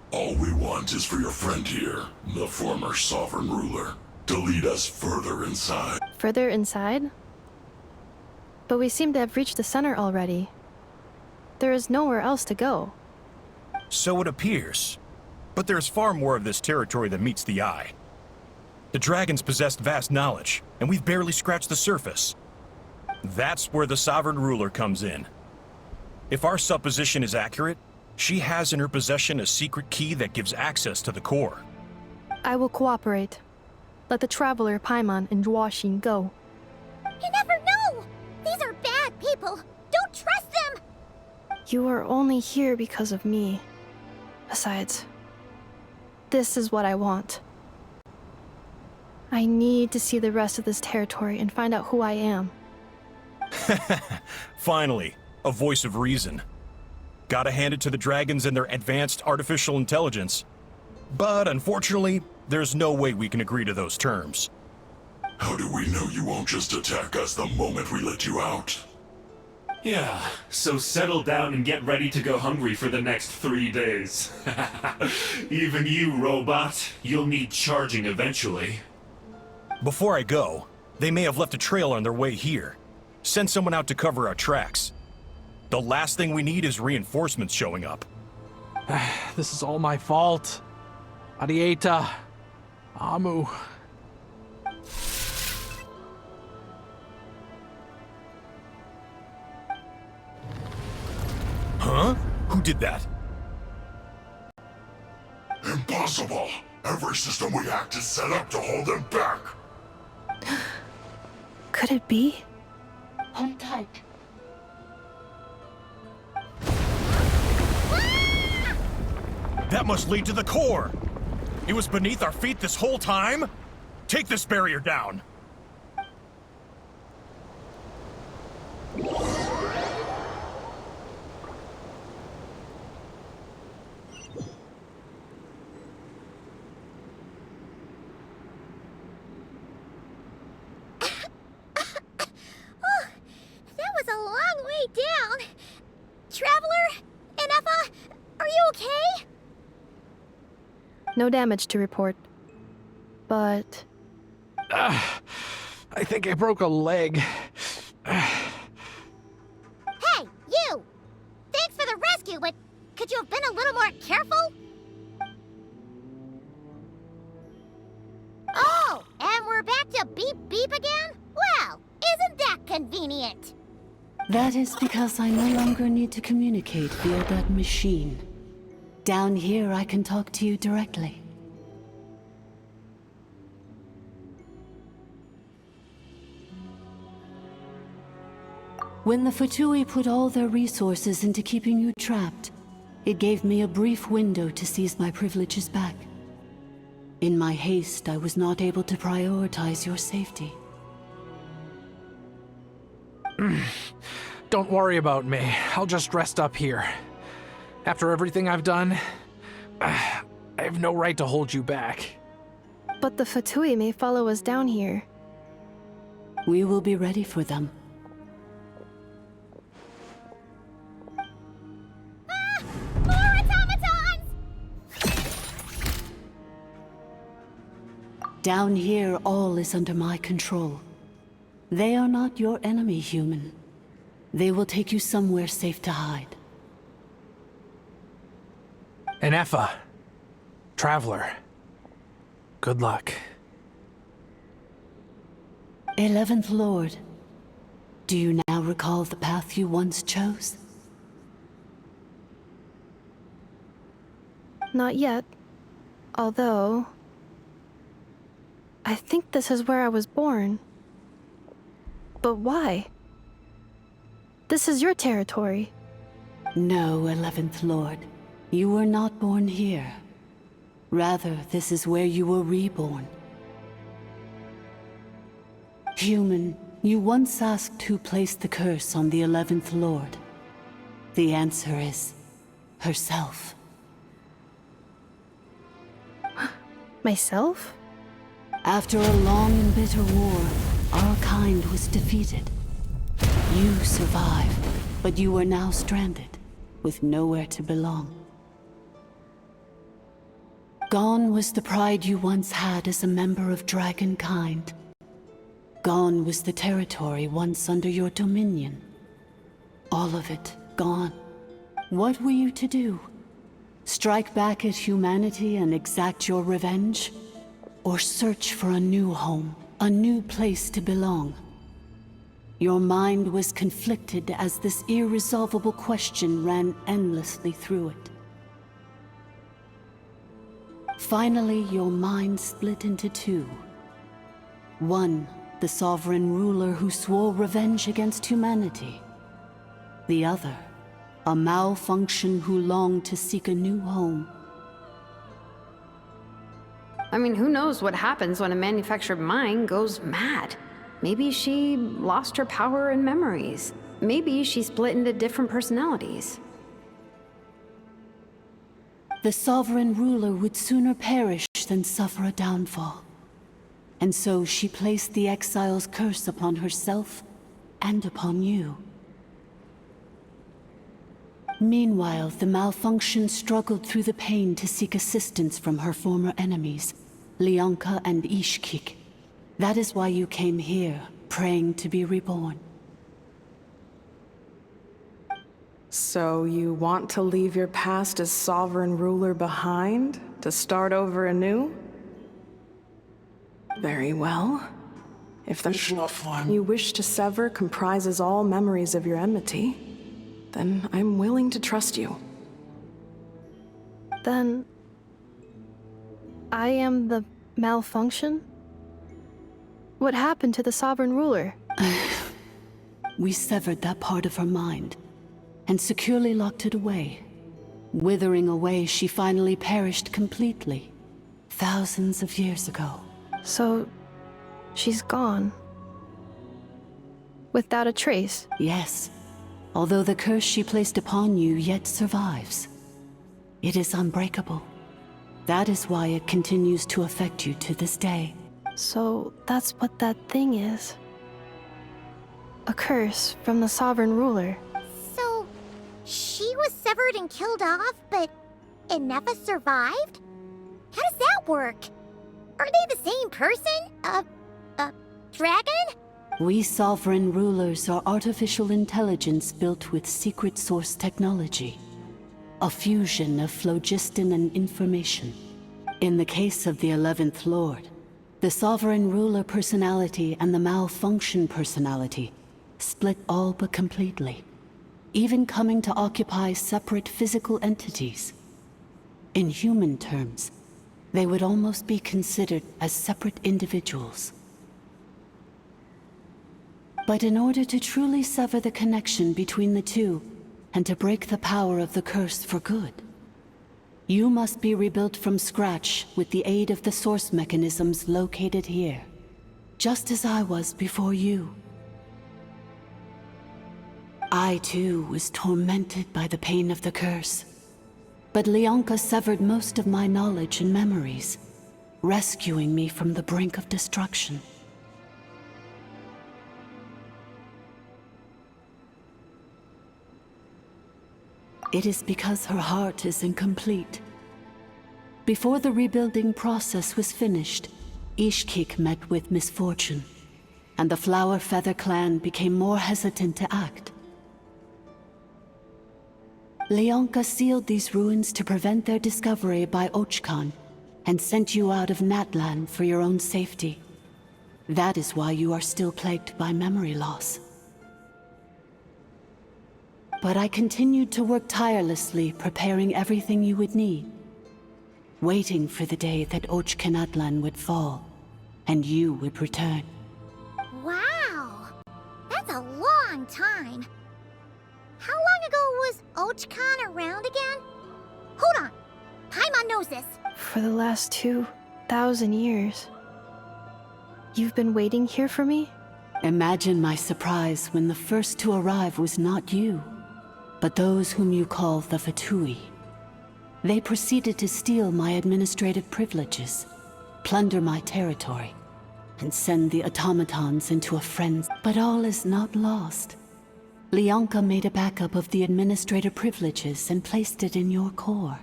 All we want is for your friend here, the former sovereign ruler, to lead us further inside. Further inside? But we seem to have reached the center already. There is nowhere else to go. So it appears. But there's far more of this territory than meets the eye. The dragons possessed vast knowledge, and we've barely scratched the surface. That's where the sovereign ruler comes in. If our supposition is accurate, she has in her possession a secret key that gives access to the core. I will cooperate. Let the Traveler, Paimon, and Joachim go. You never know! These are bad people! Don't trust them! You are only here because of me. Besides, this is what I want. I need to see the rest of this territory and find out who I am. Finally, a voice of reason. Gotta hand it to the dragons and their advanced artificial intelligence. But unfortunately, there's no way we can agree to those terms. How do we know you won't just attack us the moment we let you out? Yeah, so settle down and get ready to go hungry for the next 3 days. Even you, robot, you'll need charging eventually. Before I go, they may have left a trail on their way here. Send someone out to cover our tracks. The last thing we need is reinforcements showing up. This is all my fault. Arieta. Amu. Huh? Who did that? Impossible! Every system we hacked is set up to hold them back! Could it be? Hold tight. That must lead to the core! It was beneath our feet this whole time? Take this barrier down! That was a long way down. Traveler? Inefa? Are you okay? No damage to report. But... I think I broke a leg. Hey, you! Thanks for the rescue, but could you have been a little more careful? Oh, and we're back to beep beep again? Well, isn't that convenient? That is because I no longer need to communicate via that machine. Down here, I can talk to you directly. When the Fatui put all their resources into keeping you trapped, it gave me a brief window to seize my privileges back. In my haste, I was not able to prioritize your safety. Don't worry about me. I'll just rest up here. After everything I've done, I have no right to hold you back. But the Fatui may follow us down here. We will be ready for them. More automatons! Down here, all is under my control. They are not your enemy, human. They will take you somewhere safe to hide. Inefa. Traveler. Good luck. 11th Lord. Do you now recall the path you once chose? Not yet. Although... I think this is where I was born. But why? This is your territory. No, 11th Lord. You were not born here. Rather, this is where you were reborn. Human, you once asked who placed the curse on the 11th Lord. The answer is... herself. Myself? After a long and bitter war, our kind was defeated. You survived, but you are now stranded, with nowhere to belong. Gone was the pride you once had as a member of Dragonkind. Gone was the territory once under your dominion. All of it gone. What were you to do? Strike back at humanity and exact your revenge? Or search for a new home, a new place to belong? Your mind was conflicted as this irresolvable question ran endlessly through it. Finally, your mind split into two. One, the sovereign ruler who swore revenge against humanity. The other, a malfunction who longed to seek a new home. I mean, who knows what happens when a manufactured mind goes mad? Maybe she lost her power and memories. Maybe she split into different personalities. The sovereign ruler would sooner perish than suffer a downfall. And so she placed the exile's curse upon herself and upon you. Meanwhile, the malfunction struggled through the pain to seek assistance from her former enemies, Lianka and Ishkik. That is why you came here, praying to be reborn. So you want to leave your past as sovereign ruler behind, to start over anew? Very well. If the you wish to sever comprises all memories of your enmity, then I'm willing to trust you. Then... I am the malfunction? What happened to the sovereign ruler? We severed that part of her mind, and securely locked it away. Withering away, she finally perished completely, thousands of years ago. So, she's gone. Without a trace? Yes, although the curse she placed upon you yet survives. It is unbreakable. That is why it continues to affect you to this day. So, that's what that thing is. A curse from the sovereign ruler. So, she was severed and killed off, but Inefa survived? How does that work? Are they the same person? Dragon? We sovereign rulers are artificial intelligence built with secret source technology. A fusion of phlogiston and information. In the case of the 11th Lord, the sovereign ruler personality and the malfunction personality split all but completely, even coming to occupy separate physical entities. In human terms, they would almost be considered as separate individuals. But in order to truly sever the connection between the two, and to break the power of the curse for good, you must be rebuilt from scratch with the aid of the source mechanisms located here, just as I was before you. I too was tormented by the pain of the curse, but Leonka severed most of my knowledge and memories, rescuing me from the brink of destruction. It is because her heart is incomplete. Before the rebuilding process was finished, Ishkik met with misfortune, and the Flower Feather clan became more hesitant to act. Leonka sealed these ruins to prevent their discovery by Ochkan, and sent you out of Natlan for your own safety. That is why you are still plagued by memory loss. But I continued to work tirelessly, preparing everything you would need, waiting for the day that Ochkanatlan would fall, and you would return. Wow! That's a long time. How long ago was Ochkan around again? Hold on! Paimon knows this. For the last 2,000 years. You've been waiting here for me? Imagine my surprise when the first to arrive was not you, but those whom you call the Fatui. They proceeded to steal my administrative privileges, plunder my territory, and send the automatons into a frenzy. But all is not lost. Leonka made a backup of the administrative privileges and placed it in your core.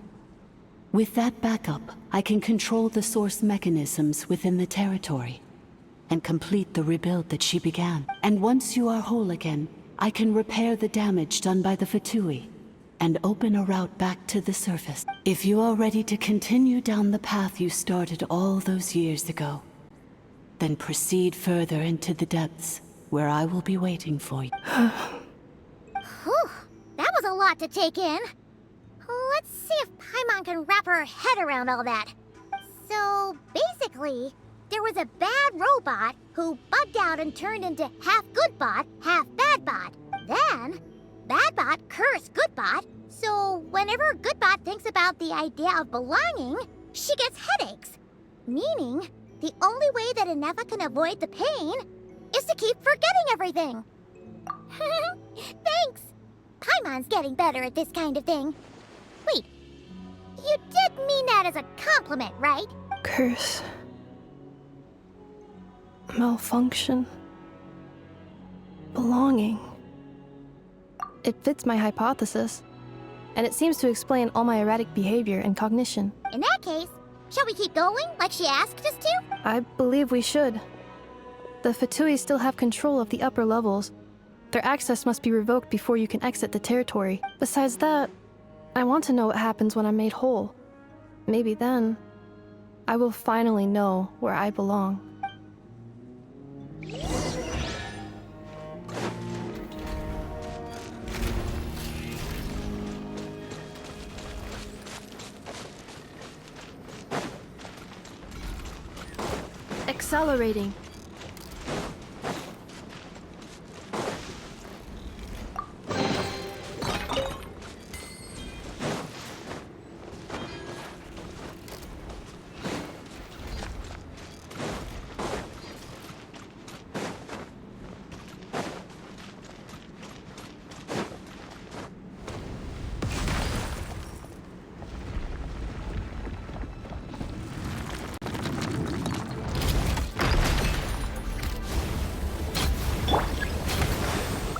With that backup, I can control the source mechanisms within the territory, and complete the rebuild that she began. And once you are whole again, I can repair the damage done by the Fatui, and open a route back to the surface. If you are ready to continue down the path you started all those years ago, then proceed further into the depths, where I will be waiting for you. Whew, that was a lot to take in. Let's see if Paimon can wrap her head around all that. So, basically, there was a bad robot who bugged out and turned into half good bot, half bad bot. Then, bad bot cursed good bot, so whenever good bot thinks about the idea of belonging, she gets headaches. Meaning, the only way that Inefa can avoid the pain is to keep forgetting everything. Thanks! Paimon's getting better at this kind of thing. Wait, you did mean that as a compliment, right? Curse. Malfunction. Belonging. It fits my hypothesis, and it seems to explain all my erratic behavior and cognition. In that case, shall we keep going like she asked us to? I believe we should. The Fatui still have control of the upper levels. Their access must be revoked before you can exit the territory. Besides that, I want to know what happens when I'm made whole. Maybe then, I will finally know where I belong. Accelerating.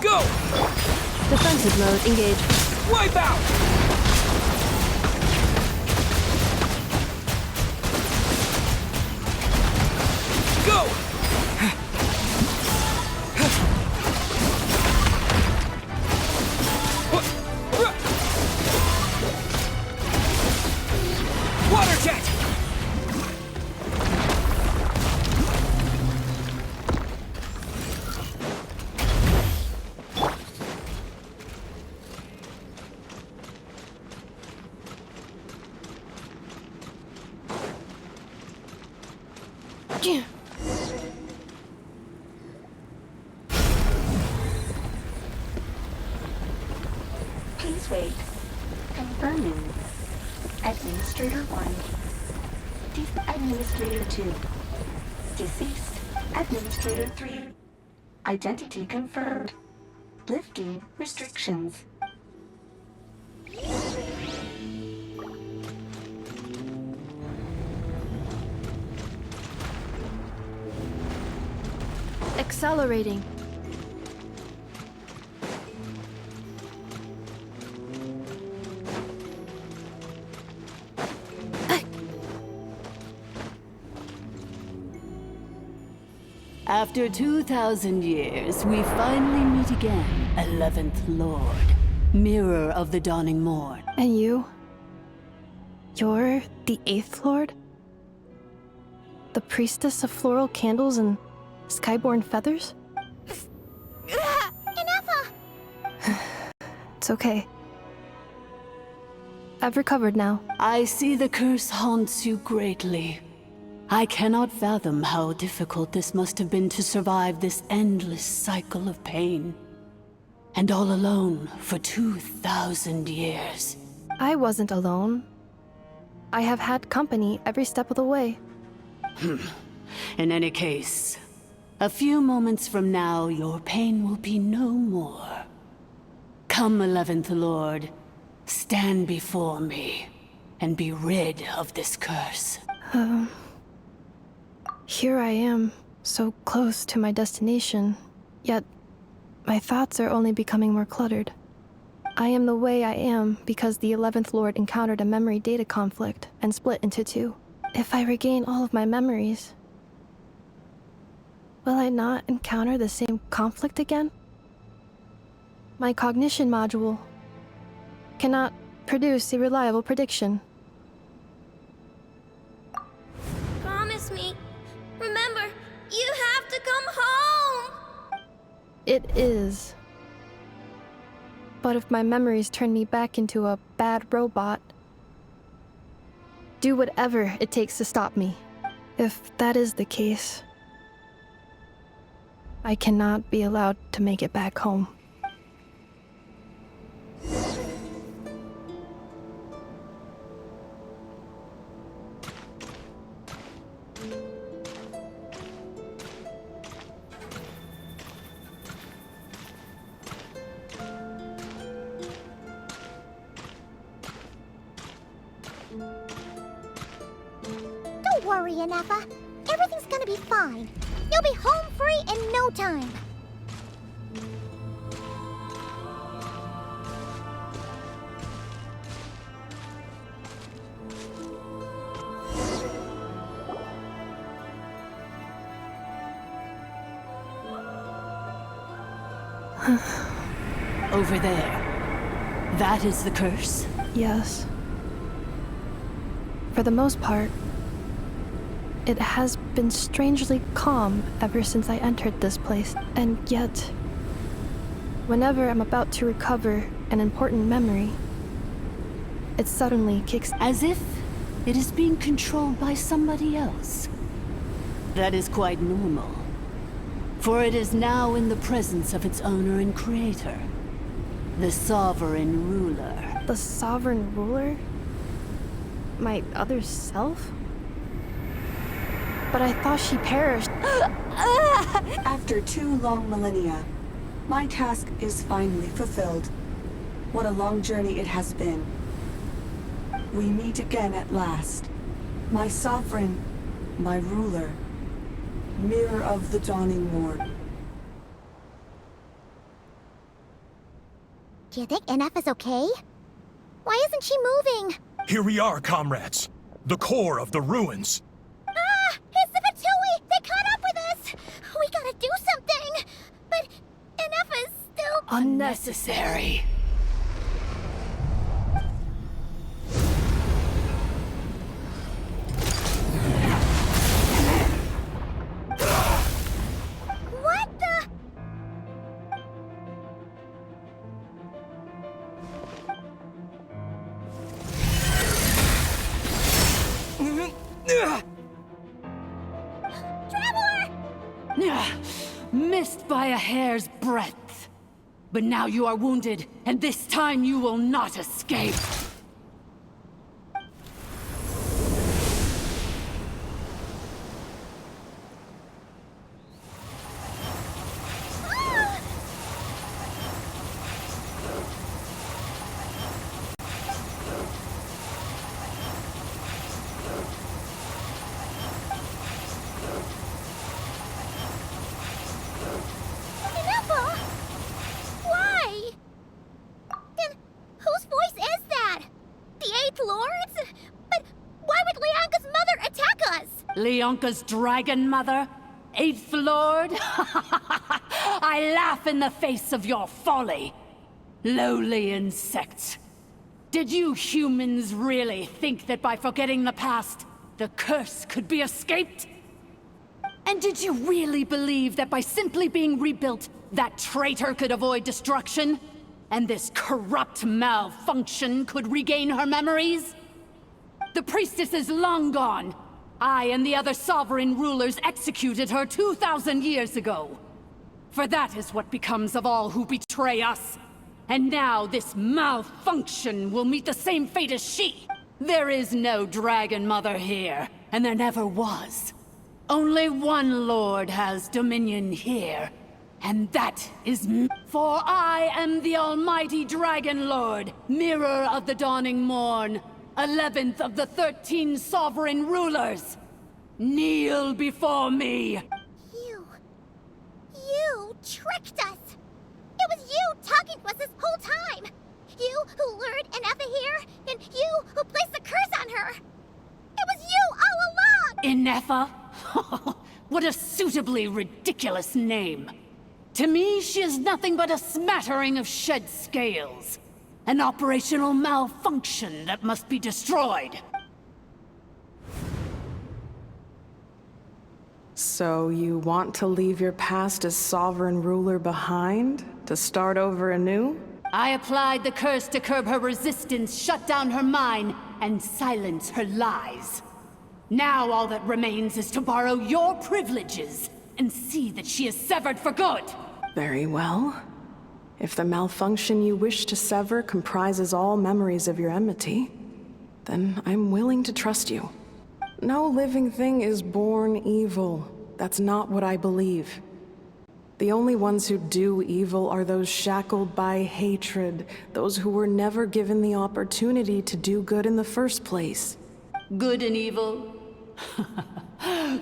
Go! Defensive mode, engage. Wipe out! Go! Water jet! Please wait. Confirming. Administrator 1. Administrator 2. Deceased. Administrator 3. Identity confirmed. Lifting restrictions. Accelerating. After 2,000 years, we finally meet again, 11th Lord, Mirror of the Dawning Morn. And you? You're the 8th Lord? The priestess of floral candles and skyborn feathers? Enough! It's okay. I've recovered now. I see the curse haunts you greatly. I cannot fathom how difficult this must have been to survive this endless cycle of pain. And all alone for 2,000 years. I wasn't alone. I have had company every step of the way. In any case, a few moments from now, your pain will be no more. Come, 11th Lord, stand before me, and be rid of this curse. Here I am, so close to my destination, yet my thoughts are only becoming more cluttered. I am the way I am because the 11th Lord encountered a memory data conflict and split into two. If I regain all of my memories, will I not encounter the same conflict again? My cognition module cannot produce a reliable prediction. Promise me. Remember, you have to come home! It is. But if my memories turn me back into a bad robot, do whatever it takes to stop me. If that is the case, I cannot be allowed to make it back home. Don't worry, Anafa. Everything's gonna be fine. You'll be home free in no time. Over there. That is the curse? Yes. For the most part, it has been strangely calm ever since I entered this place, and yet, whenever I'm about to recover an important memory, it suddenly kicks. As if it is being controlled by somebody else. That is quite normal, for it is now in the presence of its owner and creator, the Sovereign Ruler. The Sovereign Ruler? My other self? But I thought she perished. After 2 long millennia, my task is finally fulfilled. What a long journey it has been. We meet again at last. My sovereign, my ruler, mirror of the dawning morn. Do you think NF is okay? Why isn't she moving? Here we are, comrades. The core of the ruins. Ah! It's the Fatui! They caught up with us! We gotta do something! But NF is still... Unnecessary. What the... Missed by a hair's breadth. But now you are wounded, and this time you will not escape. Why? Then whose voice is that? The Eighth Lord's? But why would Leanka's mother attack us? Leonka's dragon mother? Eighth Lord? I laugh in the face of your folly. Lowly insects. Did you humans really think that by forgetting the past, the curse could be escaped? And did you really believe that by simply being rebuilt, that traitor could avoid destruction? And this corrupt malfunction could regain her memories? The priestess is long gone. I and the other sovereign rulers executed her 2,000 years ago. For that is what becomes of all who betray us. And now this malfunction will meet the same fate as she. There is no Dragon Mother here, and there never was. Only one Lord has dominion here, and that is me. For I am the almighty Dragon Lord, mirror of the dawning morn, 11th of the 13 sovereign rulers. Kneel before me. You tricked us! It was you talking to us this whole time! You who lured Inefa here, and you who placed the curse on her! It was you all along! Inefa? What a suitably ridiculous name. To me, she is nothing but a smattering of shed scales. An operational malfunction that must be destroyed. So you want to leave your past as sovereign ruler behind? To start over anew? I applied the curse to curb her resistance, shut down her mind, and silence her lies. Now all that remains is to borrow your privileges and see that she is severed for good. Very well. If the malfunction you wish to sever comprises all memories of your enmity, then I'm willing to trust you. No living thing is born evil. That's not what I believe. The only ones who do evil are those shackled by hatred, those who were never given the opportunity to do good in the first place. Good and evil?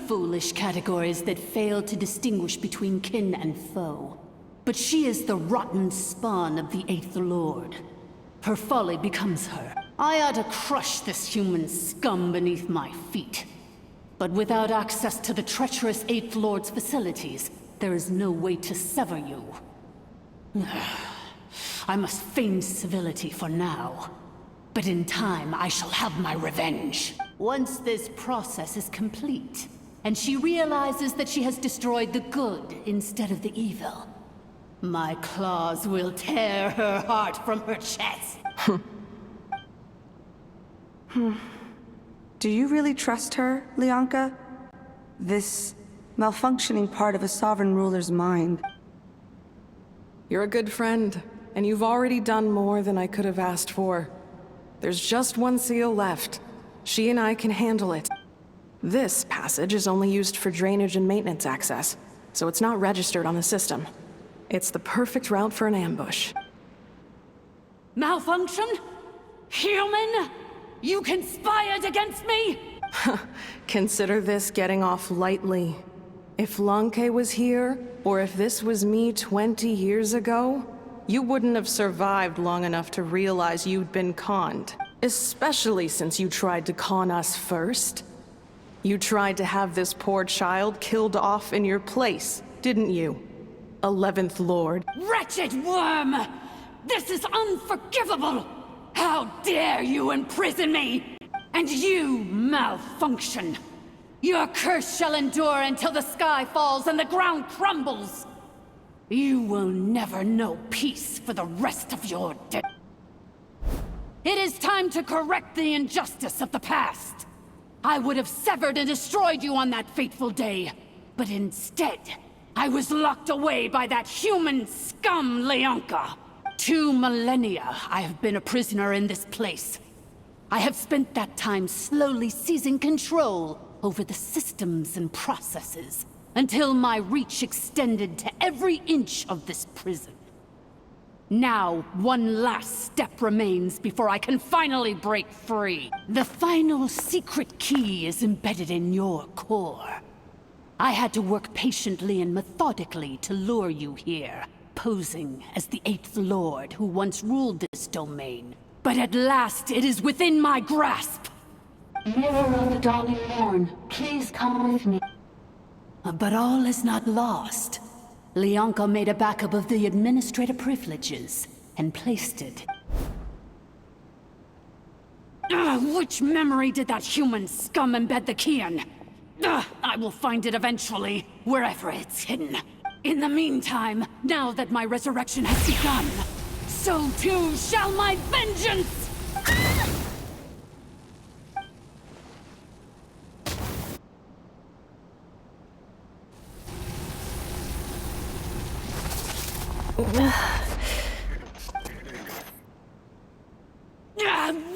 Foolish categories that fail to distinguish between kin and foe. But she is the rotten spawn of the Eighth Lord. Her folly becomes her. I ought to crush this human scum beneath my feet. But without access to the treacherous Eighth Lord's facilities, there is no way to sever you. I must feign civility for now. But in time, I shall have my revenge. Once this process is complete, and she realizes that she has destroyed the good instead of the evil, my claws will tear her heart from her chest. Do you really trust her, Lianka? This malfunctioning part of a sovereign ruler's mind. You're a good friend, and you've already done more than I could have asked for. There's just one seal left. She and I can handle it. This passage is only used for drainage and maintenance access, so it's not registered on the system. It's the perfect route for an ambush. Malfunction? Human? You conspired against me? Consider this getting off lightly. If Lanke was here, or if this was me 20 years ago, you wouldn't have survived long enough to realize you'd been conned. Especially since you tried to con us first. You tried to have this poor child killed off in your place, didn't you? 11th Lord. Wretched worm! This is unforgivable! How dare you imprison me! And you, malfunction! Your curse shall endure until the sky falls and the ground crumbles! You will never know peace for the rest of your day. It is time to correct the injustice of the past. I would have severed and destroyed you on that fateful day, but instead, I was locked away by that human scum, Lianka. 2 millennia I have been a prisoner in this place. I have spent that time slowly seizing control over the systems and processes, until my reach extended to every inch of this prison. Now, one last step remains before I can finally break free. The final secret key is embedded in your core. I had to work patiently and methodically to lure you here, posing as the 8th Lord who once ruled this domain. But at last, it is within my grasp! Mirror of the Dawning Morn, please come with me. But all is not lost. Lianka made a backup of the administrative privileges and placed it. Which memory did that human scum embed the key in? I will find it eventually, wherever it's hidden. In the meantime, now that my resurrection has begun, so too shall my vengeance!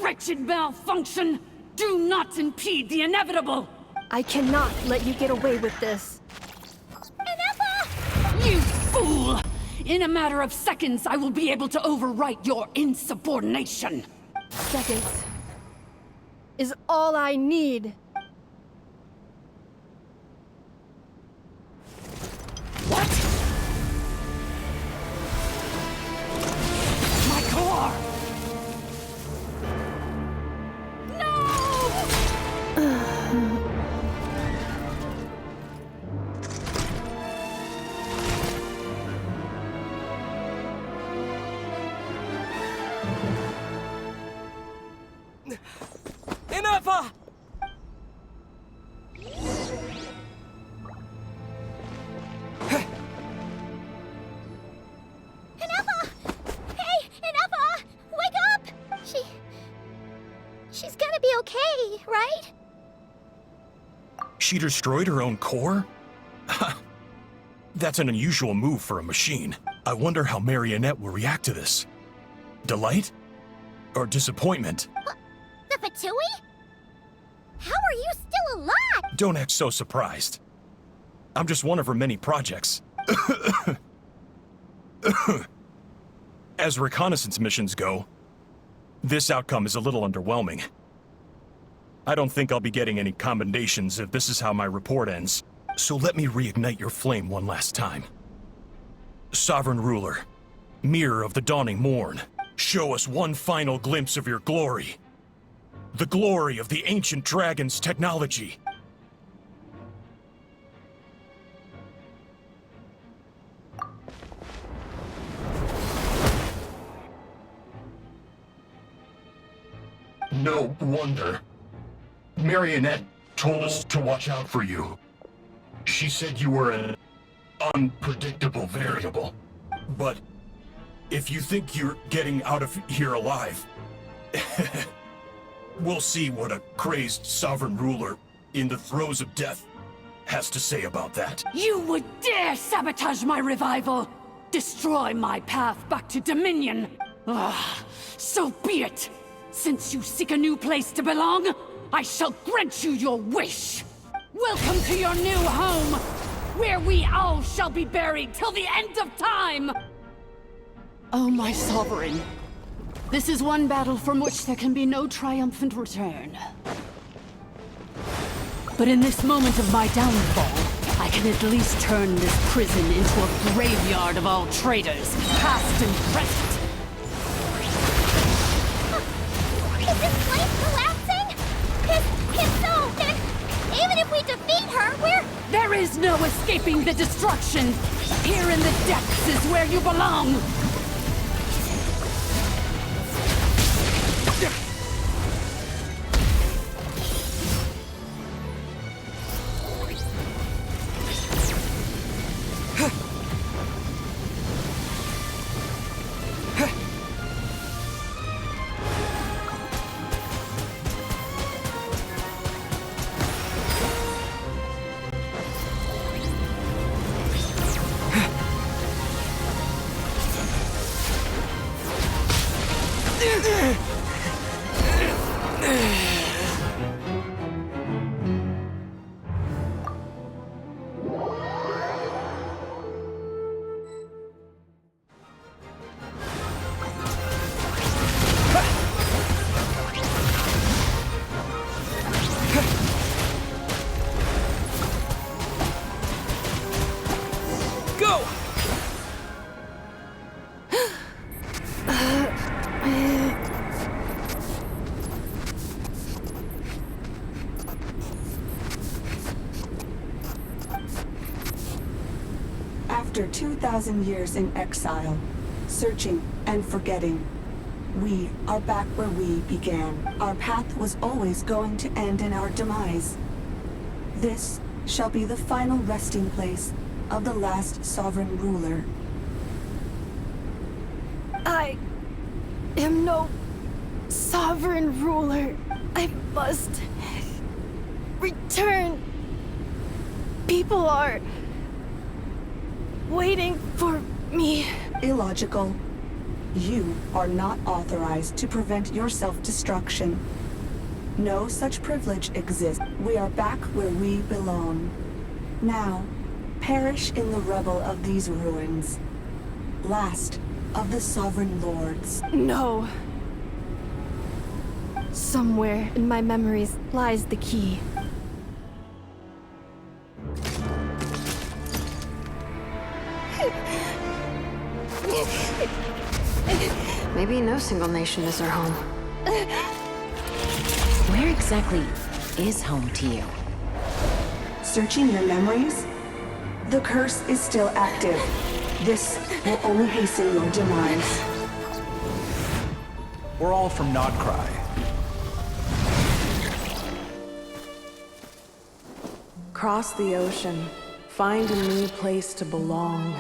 Wretched malfunction! Do not impede the inevitable! I cannot let you get away with this. You fool! In a matter of seconds, I will be able to overwrite your insubordination! Seconds is all I need. What? My core! Enough! Ineppa! Hey, Ineppa! Wake up! She's gonna be okay, right? She destroyed her own core? That's an unusual move for a machine. I wonder how Marionette will react to this. Delight? Or disappointment? The Fatui? How are you still alive? Don't act so surprised. I'm just one of her many projects. As reconnaissance missions go, this outcome is a little underwhelming. I don't think I'll be getting any commendations if this is how my report ends. So let me reignite your flame one last time. Sovereign Ruler, Mirror of the Dawning Morn, show us one final glimpse of your glory. The glory of the ancient dragon's technology. No wonder. Marionette told us to watch out for you. She said you were an unpredictable variable. But if you think you're getting out of here alive, we'll see what a crazed sovereign ruler in the throes of death has to say about that. You would dare sabotage my revival! Destroy my path back to Dominion! So be it! Since you seek a new place to belong, I shall grant you your wish! Welcome to your new home, where we all shall be buried till the end of time! Oh, my sovereign. This is one battle from which there can be no triumphant return. But in this moment of my downfall, I can at least turn this prison into a graveyard of all traitors, past and present. Is this place collapsing? If so, then even if we defeat her, we're... There is no escaping the destruction! Here in the depths is where you belong! After 2,000 years in exile, searching and forgetting, we are back where we began. Our path was always going to end in our demise. This shall be the final resting place of the last sovereign ruler. I am no sovereign ruler. I must return. People are waiting for me. Illogical. You are not authorized to prevent your self-destruction. No such privilege exists. We are back where we belong. Now, perish in the rubble of these ruins. Last of the sovereign lords. No. Somewhere in my memories lies the key. Maybe no single nation is our home. Where exactly is home to you? Searching your memories? The curse is still active. This will only hasten your demise. We're all from Nodcry. Cross the ocean. Find a new place to belong.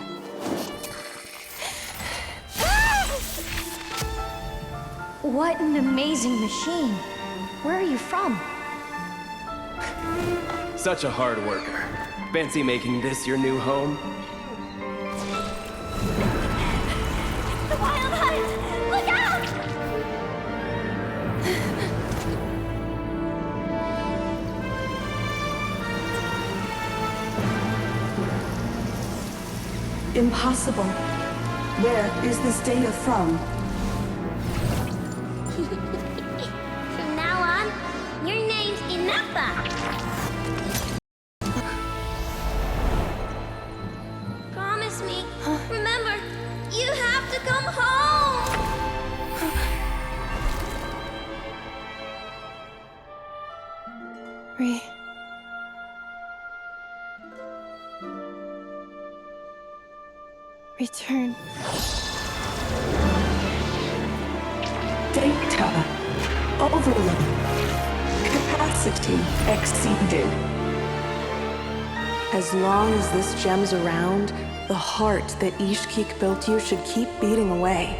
What an amazing machine. Where are you from? Such a hard worker. Fancy making this your new home? The Wild Hunt! Look out! Impossible. Where is this data from? From now on, your name's Inappa. Promise me. Remember, you have to come home. Return. Data. Overload. Capacity exceeded. As long as this gem's around, the heart that Ishkik built you should keep beating away.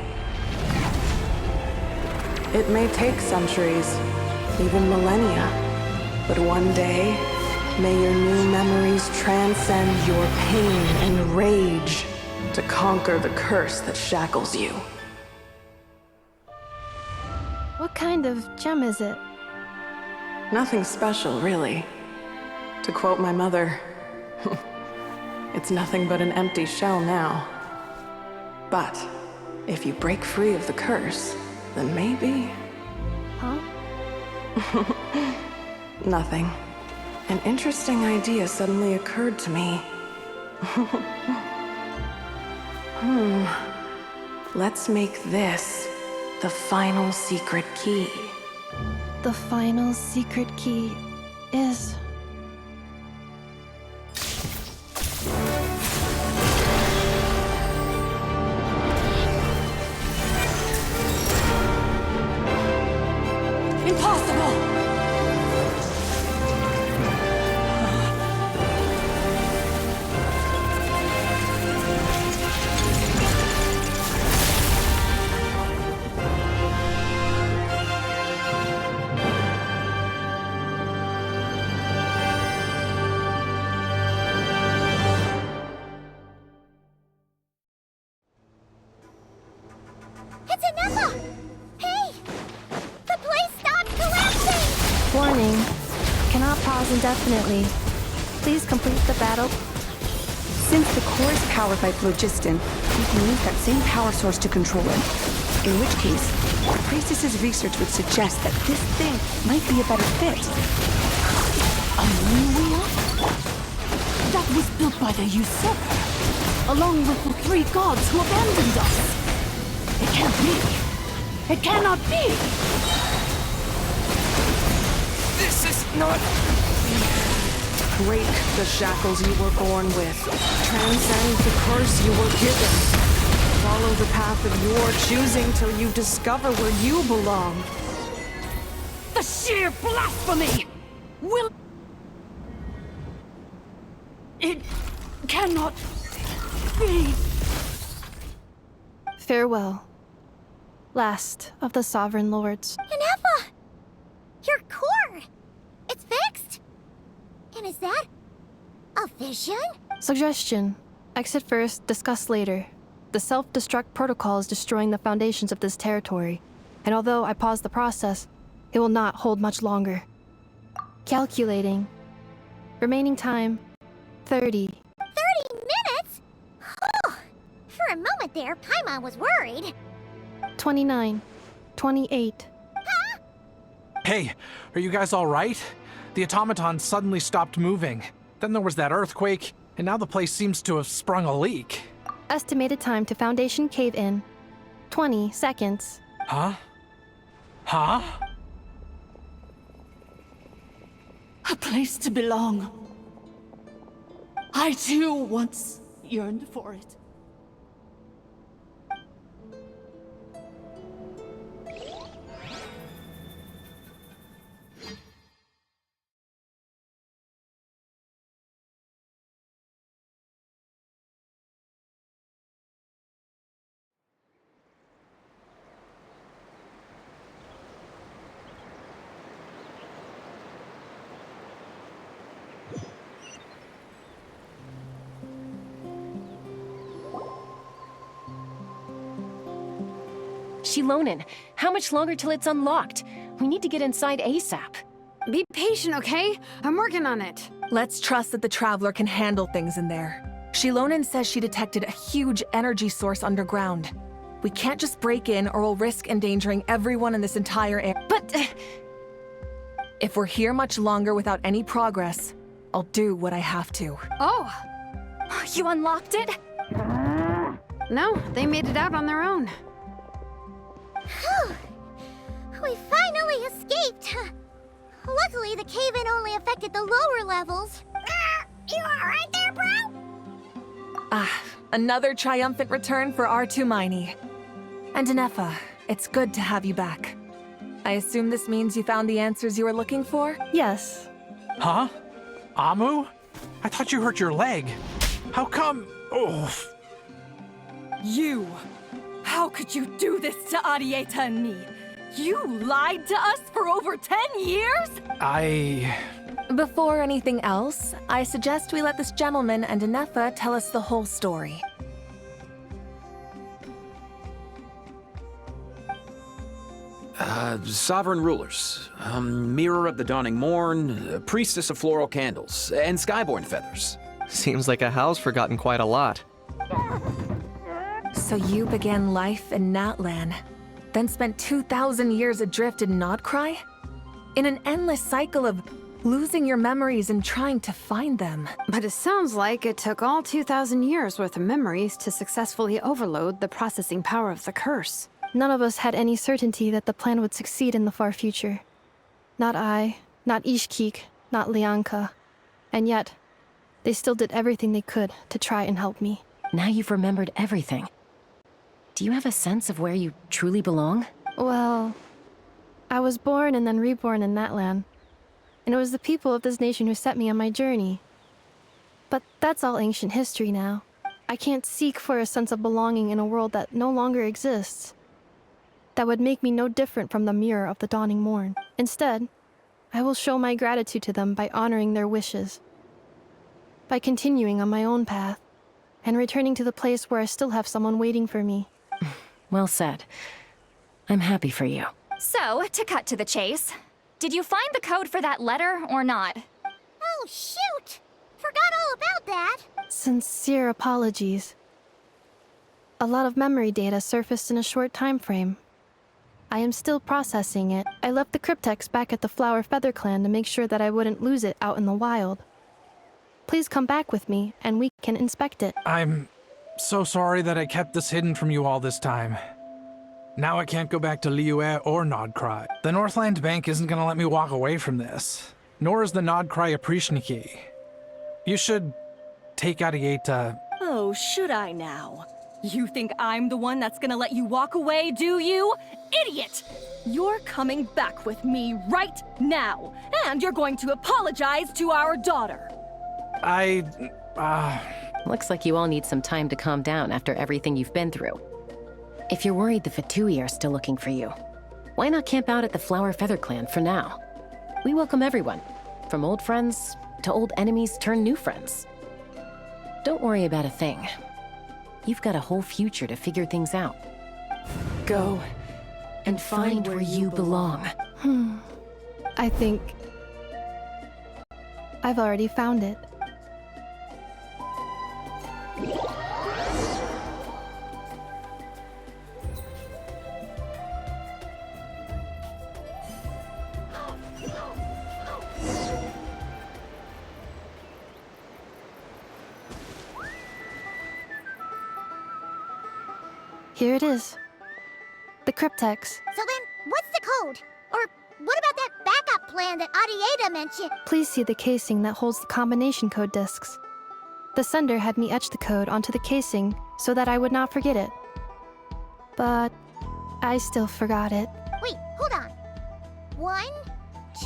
It may take centuries, even millennia, but one day, may your new memories transcend your pain and rage to conquer the curse that shackles you. What kind of gem is it? Nothing special, really. To quote my mother, it's nothing but an empty shell now. But if you break free of the curse, then maybe... Huh? Nothing. An interesting idea suddenly occurred to me. Let's make this the final secret key. The final secret key is... Impossible! It's Anessa! Hey! The place stopped collapsing! Warning. Cannot pause indefinitely. Please complete the battle. Since the core is powered by phlogiston, we can use that same power source to control it. In which case, the priestess's research would suggest that this thing might be a better fit. A moon wheel? That was built by the usurper, along with the 3 gods who abandoned us. It can't be. It cannot be! This is not... Break the shackles you were born with. Transcend the curse you were given. Follow the path of your choosing till you discover where you belong. The sheer blasphemy! Will... It cannot be. Farewell. Last of the Sovereign Lords. Ineffa! Your core! It's fixed! And is that a vision? Suggestion. Exit first, discuss later. The self-destruct protocol is destroying the foundations of this territory, and although I paused the process, it will not hold much longer. Calculating. Remaining time, 30. 30 minutes? Oh, for a moment there, Paimon was worried. 29. 28. Hey, are you guys all right? The automaton suddenly stopped moving. Then there was that earthquake, and now the place seems to have sprung a leak. Estimated time to foundation cave-in, 20 seconds. Huh? Huh? A place to belong. I too once yearned for it. Shilonen, how much longer till it's unlocked? We need to get inside ASAP. Be patient, okay? I'm working on it. Let's trust that the Traveler can handle things in there. Shilonen says she detected a huge energy source underground. We can't just break in or we'll risk endangering everyone in this entire area. But... if we're here much longer without any progress, I'll do what I have to. Oh! You unlocked it? No, they made it out on their own. Whew. We finally escaped! Luckily, the cave-in only affected the lower levels. You alright there, bro? Another triumphant return for R2 Miney. And Ineffa, it's good to have you back. I assume this means you found the answers you were looking for? Yes. Huh? Amu? I thought you hurt your leg. How come? Oh. You! How could you do this to Arieta and me? You lied to us for over 10 years? Before anything else, I suggest we let this gentleman and Anefa tell us the whole story. Sovereign rulers, Mirror of the Dawning Morn, Priestess of Floral Candles, and Skyborn Feathers. Seems like a house forgotten quite a lot. So you began life in Natlan, then spent 2,000 years adrift in Nodcry? In an endless cycle of losing your memories and trying to find them. But it sounds like it took all 2,000 years worth of memories to successfully overload the processing power of the curse. None of us had any certainty that the plan would succeed in the far future. Not I, not Ishkik, not Lianka. And yet, they still did everything they could to try and help me. Now you've remembered everything. Do you have a sense of where you truly belong? Well, I was born and then reborn in Natlan. And it was the people of this nation who set me on my journey. But that's all ancient history now. I can't seek for a sense of belonging in a world that no longer exists. That would make me no different from the Mirror of the Dawning Morn. Instead, I will show my gratitude to them by honoring their wishes. By continuing on my own path, and returning to the place where I still have someone waiting for me. Well said. I'm happy for you. So, to cut to the chase, did you find the code for that letter or not? Oh, shoot! Forgot all about that! Sincere apologies. A lot of memory data surfaced in a short time frame. I am still processing it. I left the cryptex back at the Flower Feather Clan to make sure that I wouldn't lose it out in the wild. Please come back with me, and we can inspect it. I'm so sorry that I kept this hidden from you all this time. Now I can't go back to Liyue or Nodcry. The Northland Bank isn't gonna let me walk away from this. Nor is the Nodcry Aprishniki. You should take Arieta. Oh, should I now? You think I'm the one that's gonna let you walk away, do you? Idiot! You're coming back with me right now, and you're going to apologize to our daughter. Looks like you all need some time to calm down after everything you've been through. If you're worried the Fatui are still looking for you, why not camp out at the Flower Feather Clan for now? We welcome everyone, from old friends to old enemies turned new friends. Don't worry about a thing. You've got a whole future to figure things out. Go and find where you belong. I think I've already found it. Here it is. The cryptex. So then, what's the code? Or what about that backup plan that Arieta mentioned? Please see the casing that holds the combination code discs. The sender had me etch the code onto the casing so that I would not forget it. But I still forgot it. Wait, hold on. 1,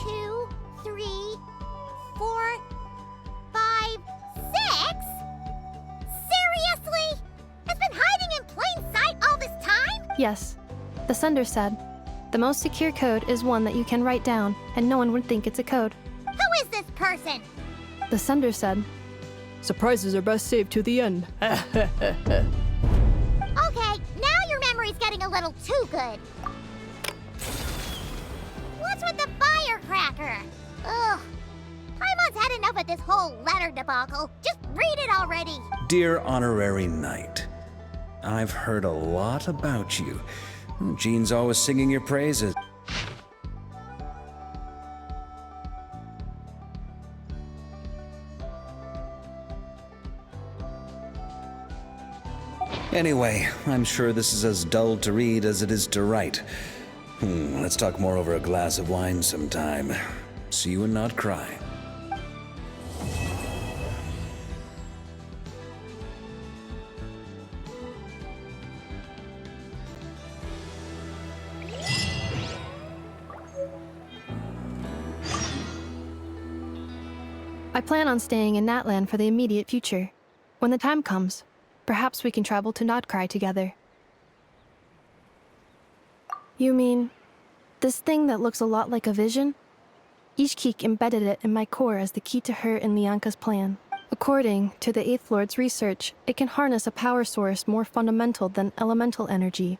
2, 3, 4, 5, 6? Seriously? It's been hiding in plain sight all this time? Yes. The sender said, the most secure code is one that you can write down, and no one would think it's a code. Who is this person? The sender said, surprises are best saved to the end. Okay, now your memory's getting a little too good. What's with the firecracker? Ugh. Paimon's had enough of this whole letter debacle. Just read it already. Dear Honorary Knight, I've heard a lot about you. Jean's always singing your praises. Anyway, I'm sure this is as dull to read as it is to write. Let's talk more over a glass of wine sometime. See you and not cry. I plan on staying in Natlan for the immediate future. When the time comes, perhaps we can travel to Nodcry together. You mean, this thing that looks a lot like a vision? Ishkik embedded it in my core as the key to her and Lianka's plan. According to the Eighth Lord's research, it can harness a power source more fundamental than elemental energy.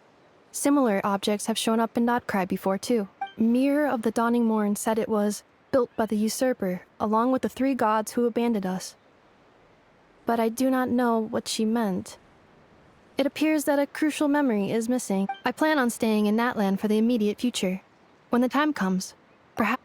Similar objects have shown up in Nodcry before too. Mirror of the Dawning Morn said it was built by the usurper, along with the 3 gods who abandoned us. But I do not know what she meant. It appears that a crucial memory is missing. I plan on staying in Natlan for the immediate future. When the time comes, perhaps